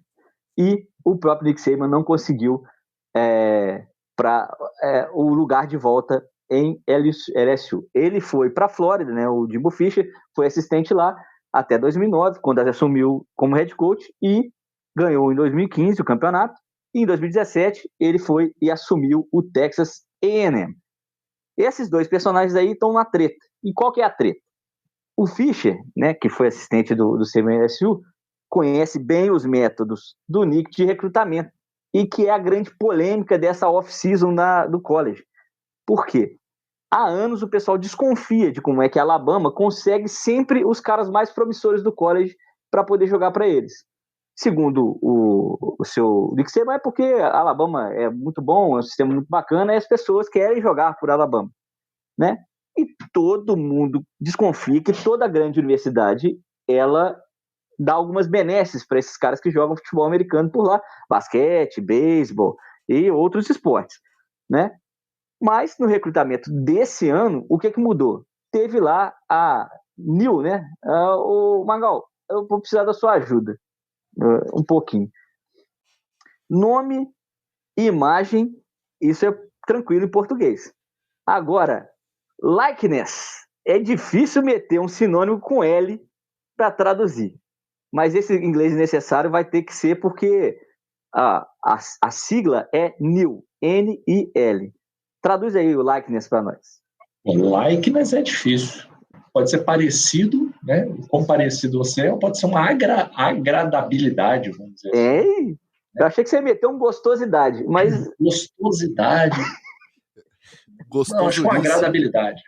e o próprio Nick Saban não conseguiu o lugar de volta em LSU. Ele foi para a Flórida, né? O Jimbo Fisher foi assistente lá até 2009, quando ele assumiu como head coach e ganhou em 2015 o campeonato. E em 2017 ele foi e assumiu o Texas A&M. Esses dois personagens aí estão na treta. E qual que é a treta? O Fisher, né, que foi assistente do Saban LSU, conhece bem os métodos do Nick de recrutamento e que é a grande polêmica dessa off-season do college. Por quê? Há anos o pessoal desconfia de como é que a Alabama consegue sempre os caras mais promissores do college para poder jogar para eles. Segundo o seu Nick Saban, é porque a Alabama é muito bom, é um sistema muito bacana e as pessoas querem jogar por Alabama, né? E todo mundo desconfia que toda grande universidade ela dá algumas benesses para esses caras que jogam futebol americano por lá, basquete, beisebol e outros esportes, né? Mas no recrutamento desse ano, o que mudou? Teve lá a Nil, né? O Magal, eu vou precisar da sua ajuda um pouquinho. Nome e imagem, isso é tranquilo em português. Agora, likeness, é difícil meter um sinônimo com L para traduzir. Mas esse inglês necessário vai ter que ser porque a sigla é NIL, N-I-L. Traduz aí o likeness para nós. Likeness é difícil. Pode ser parecido, né? Quão parecido você é, ou pode ser uma agradabilidade, vamos dizer assim. Eu achei que você ia meter uma gostosidade, mas... Gostosidade. Não, acho uma agradabilidade.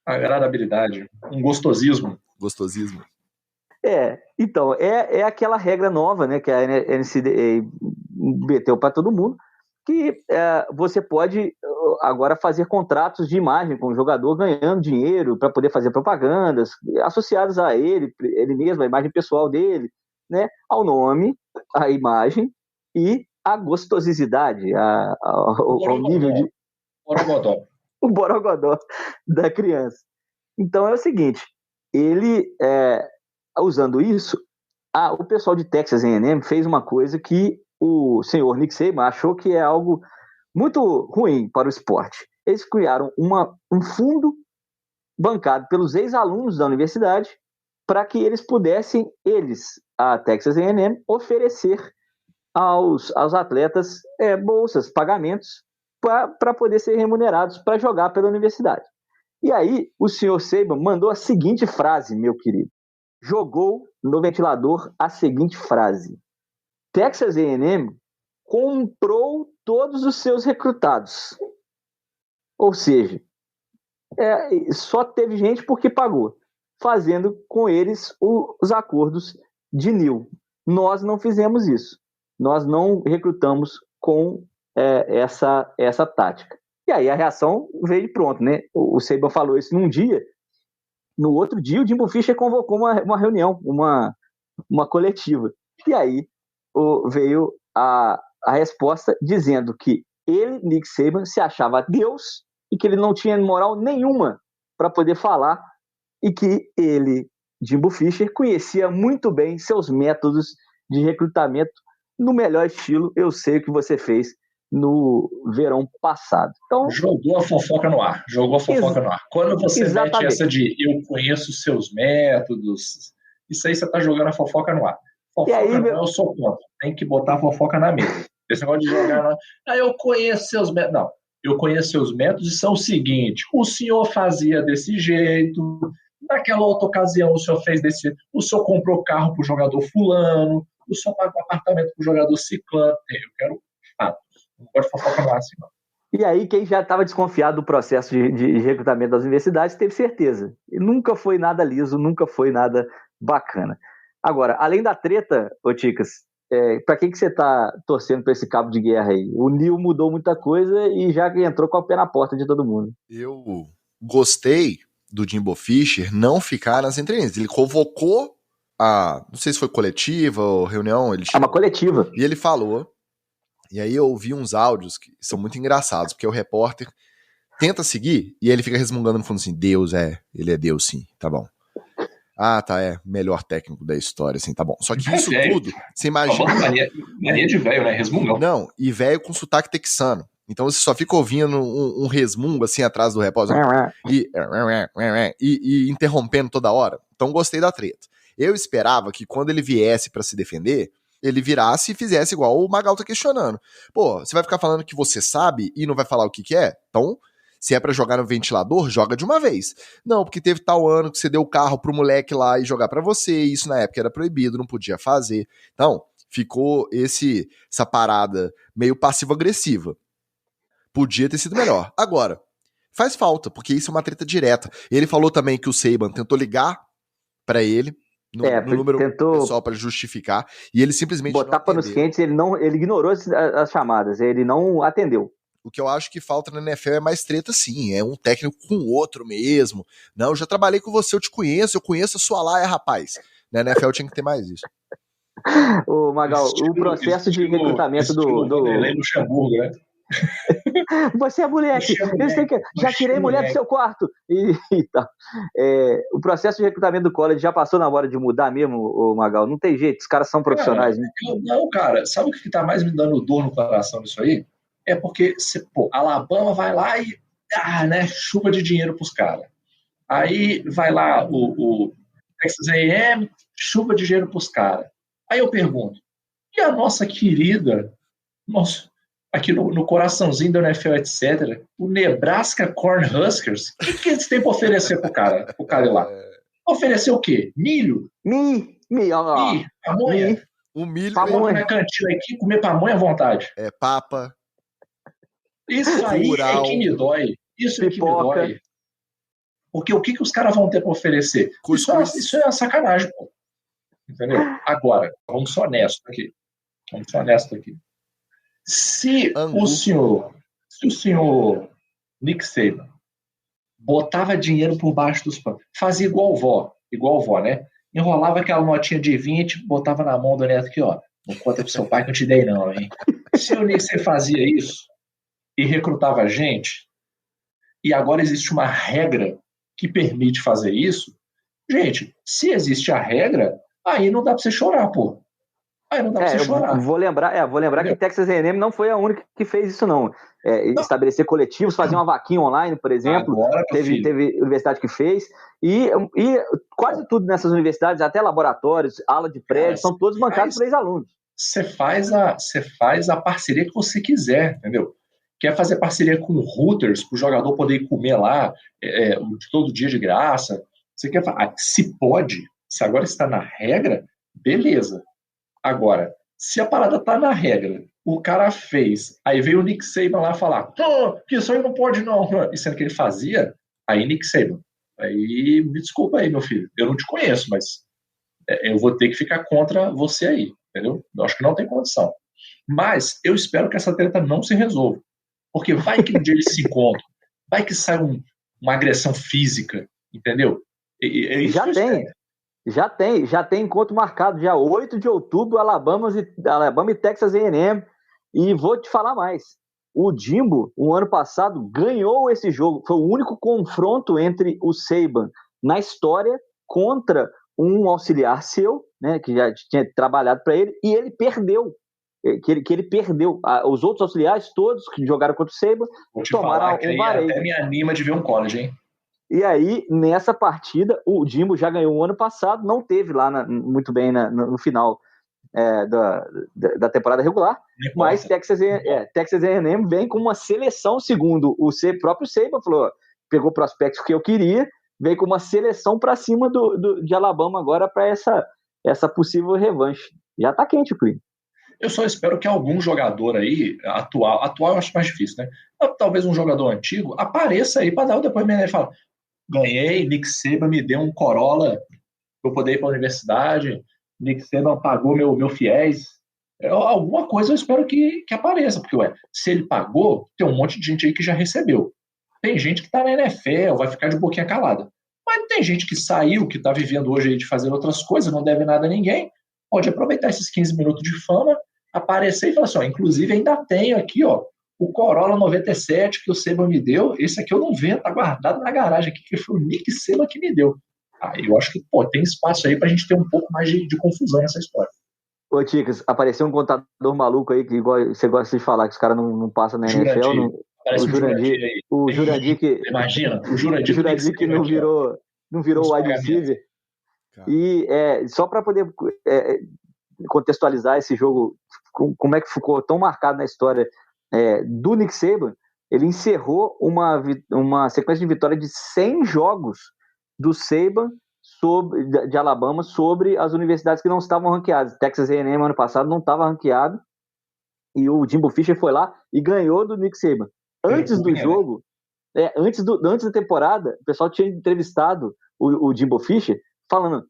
Agradabilidade. Um gostosismo. Gostosismo. Então, é aquela regra nova, né, que a NCAA meteu para todo mundo, que você pode agora fazer contratos de imagem com o jogador ganhando dinheiro para poder fazer propagandas associadas a ele mesmo, a imagem pessoal dele, né, ao nome, à imagem e à gostosidade, ao nível de... Borogodó. O borogodó da criança. Então é o seguinte, ele, usando isso, o pessoal de Texas A&M fez uma coisa que o senhor Nick Saban achou que é algo muito ruim para o esporte. Eles criaram um fundo bancado pelos ex-alunos da universidade para que eles pudessem, a Texas A&M, oferecer aos atletas bolsas, pagamentos, para poder ser remunerados para jogar pela universidade. E aí, o senhor Saban mandou a seguinte frase, meu querido. Jogou no ventilador a seguinte frase. Texas A&M comprou todos os seus recrutados. Ou seja, só teve gente porque pagou, fazendo com eles os acordos de NIL. Nós não fizemos isso. Nós não recrutamos com essa tática. E aí a reação veio de pronto, né? O Saban falou isso num dia, no outro dia o Jimbo Fisher convocou uma reunião, uma coletiva. E aí veio a resposta dizendo que ele, Nick Saban, se achava Deus e que ele não tinha moral nenhuma para poder falar e que ele, Jimbo Fisher, conhecia muito bem seus métodos de recrutamento no melhor estilo. Eu sei o que você fez no verão passado. Então, jogou a fofoca no ar. Quando você mete essa de eu conheço seus métodos, isso aí você está jogando a fofoca no ar. Fofoca aí, não, eu sou contra. Tem que botar a fofoca na mesa. Esse negócio de jogar lá, eu conheço seus métodos. Não, eu conheço seus métodos e são o seguinte, o senhor fazia desse jeito, naquela outra ocasião o senhor fez desse jeito, o senhor comprou carro para o jogador fulano, o senhor pagou apartamento para o jogador ciclano. Eu quero fatos. Não pode fofoca no ar assim, não. E aí, quem já estava desconfiado do processo de recrutamento das universidades teve certeza. E nunca foi nada liso, nunca foi nada bacana. Agora, além da treta, ô Ticas, para quem que você está torcendo para esse cabo de guerra aí? O Nil mudou muita coisa e já entrou com o pé na porta de todo mundo. Eu gostei do Jimbo Fisher não ficar nas entrelinhas. Ele convocou não sei se foi coletiva ou reunião. Uma coletiva. E ele falou. E aí eu ouvi uns áudios que são muito engraçados, porque o repórter tenta seguir e ele fica resmungando no fundo assim, Deus ele é Deus sim, tá bom. Melhor técnico da história, assim, tá bom. Só que isso tudo, você imagina... Mania de velho, né? Resmungão. Não, e velho com sotaque texano. Então você só fica ouvindo um resmungo assim atrás do repórter e interrompendo toda hora. Então gostei da treta. Eu esperava que quando ele viesse pra se defender, ele virasse e fizesse igual o Magal tá questionando. Pô, você vai ficar falando que você sabe e não vai falar o que é? Então, se é pra jogar no ventilador, joga de uma vez. Não, porque teve tal ano que você deu o carro pro moleque lá e jogar pra você, e isso na época era proibido, não podia fazer. Então, ficou essa parada meio passivo-agressiva. Podia ter sido melhor. Agora, faz falta, porque isso é uma treta direta. Ele falou também que o Saban tentou ligar pra ele, no número pessoal para justificar, e ele simplesmente botar panos quentes, ele ignorou as chamadas, ele não atendeu. O que eu acho que falta na NFL é mais treta, sim. É um técnico com o outro mesmo. Não, eu já trabalhei com você, eu te conheço, eu conheço a sua laia, rapaz. Na NFL tinha que ter mais isso. Ô, Magal, o processo de recrutamento do Luxemburgo, né? Você é moleque, já tirei mulher do seu quarto. E tal. O processo de recrutamento do college já passou na hora de mudar mesmo, ô Magal? Não tem jeito, os caras são profissionais. Não, cara, sabe o que tá mais me dando dor no coração disso aí? É porque, Alabama vai lá e chuva de dinheiro pros caras. Aí vai lá o Texas A&M, chuva de dinheiro pros caras. Aí eu pergunto, e a nossa querida, aqui no coraçãozinho da NFL, etc., o Nebraska Cornhuskers, o que eles têm para oferecer pro cara ir lá? Oferecer o quê? Milho? Pamonha? O milho pamonha na cantina aqui, comer pamonha à vontade. Papa. Isso aí é que me dói. Isso é que me dói. Porque o que os caras vão ter para oferecer? Isso é uma sacanagem, pô. Entendeu? Agora, vamos ser honestos aqui. Se o senhor Nick Saban botava dinheiro por baixo dos panos, fazia igual vó, né? Enrolava aquela notinha de 20, botava na mão do neto aqui, ó. Não conta pro seu pai que eu te dei, não, hein? Se o Nick Saban fazia isso e recrutava gente, e agora existe uma regra que permite fazer isso, gente, se existe a regra, aí não dá pra você chorar, pô. Aí não dá pra você chorar. Vou lembrar que Texas A&M não foi a única que fez isso, não. Estabelecer coletivos, fazer uma vaquinha online, por exemplo. Agora, teve universidade que fez. E quase tudo nessas universidades, até laboratórios, aula de prédio, são todos bancados por ex-alunos. Você faz a parceria que você quiser, entendeu? Quer fazer parceria com o Hooters, para o jogador poder ir comer lá todo dia de graça. Você quer se pode, se agora está na regra, beleza. Agora, se a parada tá na regra, o cara fez, aí veio o Nick Saban lá falar que isso aí não pode não, e sendo que ele fazia, aí Nick Saban, aí me desculpa aí, meu filho, eu não te conheço, mas eu vou ter que ficar contra você aí, entendeu? Eu acho que não tem condição. Mas eu espero que essa treta não se resolva, porque vai que um dia eles se encontram, vai que sai uma agressão física, entendeu? Já tem encontro marcado, dia 8 de outubro, Alabama e Texas A&M. E vou te falar mais. O Jimbo, o ano passado, ganhou esse jogo. Foi o único confronto entre o Saban na história contra um auxiliar seu, né, que já tinha trabalhado para ele, e ele perdeu. Que ele perdeu. Os outros auxiliares, todos que jogaram contra o Saban, tomaram um vareio. Até me anima de ver um college, hein? E aí, nessa partida, o Jimbo já ganhou o ano passado, não teve lá muito bem no final da temporada regular, mas Texas A&M vem com uma seleção, segundo o próprio Saban, falou, pegou prospectos que eu queria, vem com uma seleção para cima de Alabama agora para essa possível revanche. Já tá quente o clima. Eu só espero que algum jogador aí, atual eu acho mais difícil, né? Talvez um jogador antigo apareça aí para dar o depoimento e falar: ganhei, Nick Saban me deu um Corolla para eu poder ir para a universidade, Nick Saban pagou meu fiéis. Alguma coisa eu espero que apareça, porque se ele pagou, tem um monte de gente aí que já recebeu. Tem gente que está na NFL, vai ficar de boquinha calada. Mas tem gente que saiu, que está vivendo hoje aí de fazer outras coisas, não deve nada a ninguém, pode aproveitar esses 15 minutos de fama, aparecer e falar assim, inclusive ainda tenho aqui, o Corolla 97 que o Saban me deu, esse aqui eu não vendo, tá guardado na garagem aqui, que foi o Nick Saban que me deu. Eu acho que, tem espaço aí pra gente ter um pouco mais de confusão nessa história. Ô, Ticas, apareceu um contador maluco aí, que igual você gosta de falar, que os caras não passam na NFL. O Jurandir que... Imagina, o Jurandir que não virou wide receiver. E só para poder contextualizar esse jogo, como é que ficou tão marcado na história do Nick Saban, ele encerrou uma sequência de vitória de 100 jogos do Saban de Alabama sobre as universidades que não estavam ranqueadas. Texas A&M ano passado não estava ranqueado e o Jimbo Fisher foi lá e ganhou do Nick Saban. Antes do jogo, Antes da temporada, o pessoal tinha entrevistado o Jimbo Fisher, falando,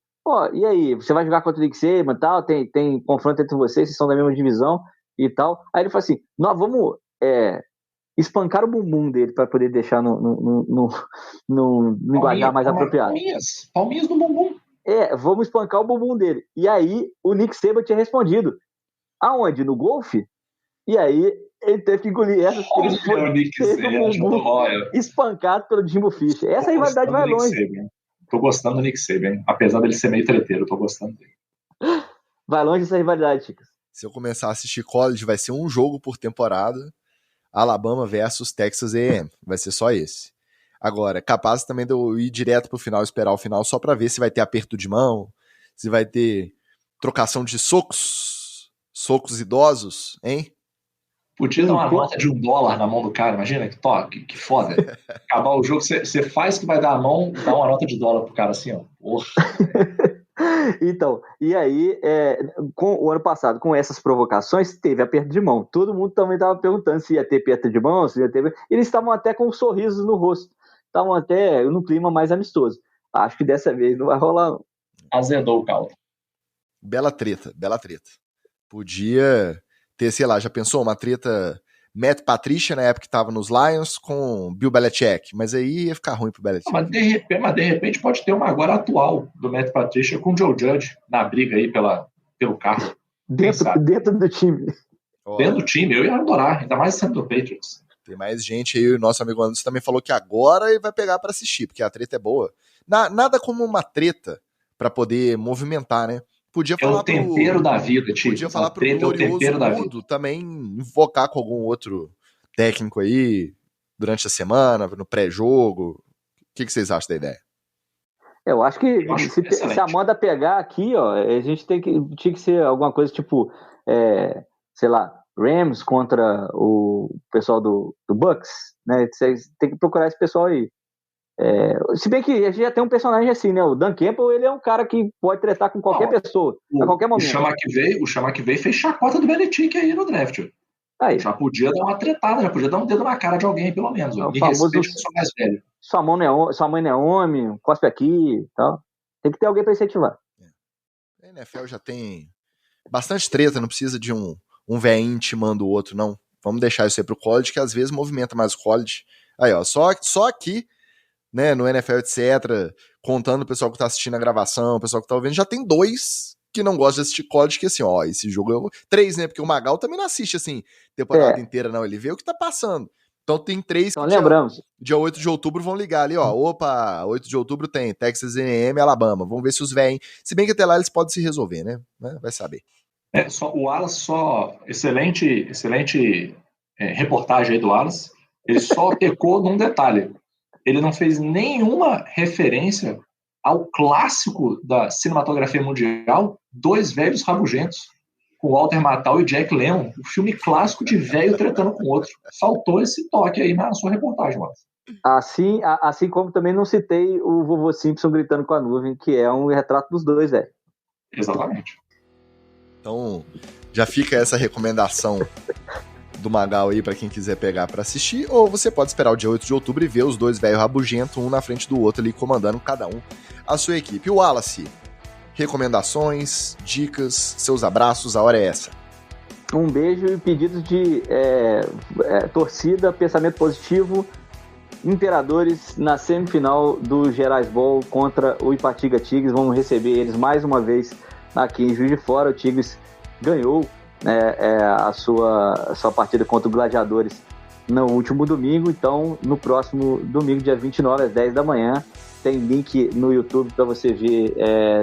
e aí, você vai jogar contra o Nick Saban e tal, tem confronto entre vocês são da mesma divisão e tal. Aí ele falou assim, nós vamos espancar o bumbum dele para poder deixar no linguajar mais apropriado. Palminhas no bumbum. Vamos espancar o bumbum dele. E aí, o Nick Saban tinha respondido, aonde? No golfe? E aí, ele teve que engolir essa. Ele teve o bumbum espancado pelo Jimbo Fisher. Essa rivalidade vai longe. Tô gostando do Nick Saban, apesar dele ser meio treteiro, tô gostando dele. Vai longe essa rivalidade, Chicas. Se eu começar a assistir college, vai ser um jogo por temporada, Alabama versus Texas A&M, vai ser só esse. Agora, capaz também de eu ir direto pro final, esperar o final, só pra ver se vai ter aperto de mão, se vai ter trocação de socos idosos, hein? Podia dar uma nota de $1 na mão do cara, imagina que toque, que foda. Acabar o jogo, você faz que vai dar a mão, dá uma nota de $1 pro cara assim, ó. Porra. Então, e aí, com o ano passado, com essas provocações, teve aperto de mão. Todo mundo também estava perguntando se ia ter aperto de mão, se ia ter... Eles estavam até com sorrisos no rosto, estavam até no clima mais amistoso. Acho que dessa vez não vai rolar, não. Azedou o caldo. Bela treta. Podia ter, sei lá, já pensou, uma treta Matt Patricia, na época que tava nos Lions, com Bill Belichick, mas aí ia ficar ruim pro Belichick. Mas de repente pode ter uma agora atual do Matt Patricia com o Joe Judge na briga aí pelo carro. Dentro do time. Dentro do time, eu ia adorar, ainda mais sendo do Patriots. Tem mais gente aí, o nosso amigo Anderson também falou que agora ele vai pegar pra assistir, porque a treta é boa. Nada como uma treta pra poder movimentar, né? Podia falar o tempero da vida, tio. Podia falar pro glorioso Mudo também invocar com algum outro técnico aí durante a semana, no pré-jogo. O que vocês acham da ideia? Eu acho que se a moda pegar aqui, a gente tinha que ser alguma coisa tipo, sei lá, Rams contra o pessoal do Bucks, né? Vocês tem que procurar esse pessoal aí. Se bem que a gente já tem um personagem assim, né? O Dan Campbell, ele é um cara que pode tretar com qualquer pessoa, a qualquer momento. O Chama que veio fez chacota do Belichick aí no draft. Aí. Já podia dar uma tretada, já podia dar um dedo na cara de alguém, pelo menos. O famoso mais velho. Sua mãe não é homem, cospe aqui e tal. Tem que ter alguém pra incentivar. A NFL já tem bastante treta, não precisa de um veinho intimando o outro, não. Vamos deixar isso aí pro college, que às vezes movimenta mais o college. Aí, só aqui, né, no NFL, etc., contando o pessoal que tá assistindo a gravação, o pessoal que tá ouvindo, já tem 2 que não gostam de assistir college, que assim, esse jogo 3, né, porque o Magal também não assiste, assim, temporada inteira, não, ele vê o que tá passando. Então tem 3 que lembramos. Dia 8 de outubro vão ligar ali, 8 de outubro tem Texas A&M e Alabama, vamos ver se os vêm, se bem que até lá eles podem se resolver, né, vai saber. O Wallace excelente reportagem aí do Wallace, ele só pecou num detalhe. Ele não fez nenhuma referência ao clássico da cinematografia mundial, Dois Velhos Rabugentos, com Walter Matthau e Jack Lemmon, o filme clássico de velho tretando com outro. Faltou esse toque aí na sua reportagem, mano. Assim como também não citei o Vovô Simpson gritando com a nuvem, que é um retrato dos dois, velho. Exatamente. Então, já fica essa recomendação do Magal aí pra quem quiser pegar pra assistir, ou você pode esperar o dia 8 de outubro e ver os dois velhos rabugentos, um na frente do outro ali, comandando cada um a sua equipe. O Wallace, recomendações, dicas, seus abraços, a hora é essa. Um beijo e pedidos de torcida, pensamento positivo, Imperadores na semifinal do Gerais Bowl contra o Ipatinga Tigres. Vamos receber eles mais uma vez aqui em Juiz de Fora. O Tigres ganhou a sua partida contra o Gladiadores no último domingo, então no próximo domingo, dia 29 às 10 da manhã, tem link no YouTube para você ver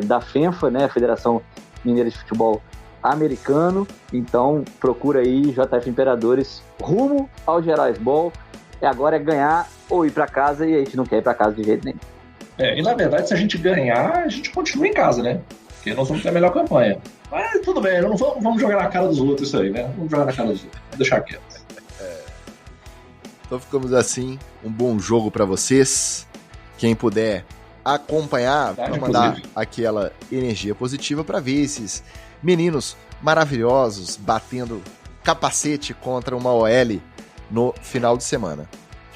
da FENFA, né, Federação Mineira de Futebol Americano. Então procura aí JF Imperadores rumo ao Gerais Bowl. Agora é ganhar ou ir para casa, e a gente não quer ir para casa de jeito nenhum. E na verdade, se a gente ganhar, a gente continua em casa, né? Porque nós vamos ter a melhor campanha. Mas tudo bem, não vamos jogar na cara dos outros isso aí, né? Vamos jogar na cara dos outros. Vamos deixar quieto. Então ficamos assim. Um bom jogo pra vocês. Quem puder acompanhar, pra mandar aquela energia positiva pra ver esses meninos maravilhosos batendo capacete contra uma OL no final de semana.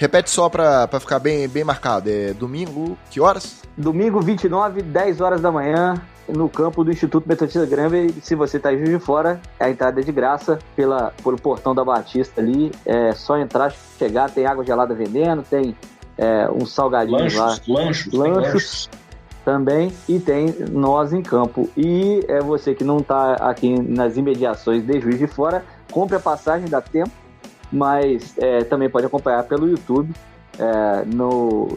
Repete só pra ficar bem marcado. É domingo, que horas? Domingo 29, 10 horas da manhã, no campo do Instituto Metodista Granby. Se você tá em Juiz de Fora, a entrada é de graça pelo portão da Batista ali. É só entrar, chegar, tem água gelada vendendo, tem uns salgadinhos lanchos também, e tem nós em campo. E você que não tá aqui nas imediações de Juiz de Fora, compre a passagem, dá tempo, mas também pode acompanhar pelo YouTube,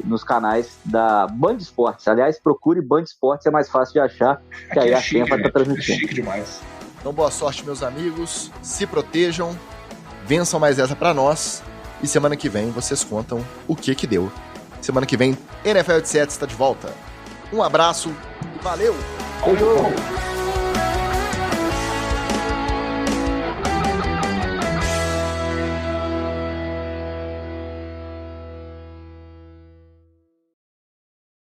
nos canais da Band Esportes. Aliás, procure Band Esportes, é mais fácil de achar, que aí a Penha vai estar transmitindo. É chique demais. Então, boa sorte, meus amigos, se protejam, vençam mais essa pra nós, e semana que vem vocês contam o que deu. Semana que vem, NFL 87 está de volta. Um abraço e valeu! Valeu.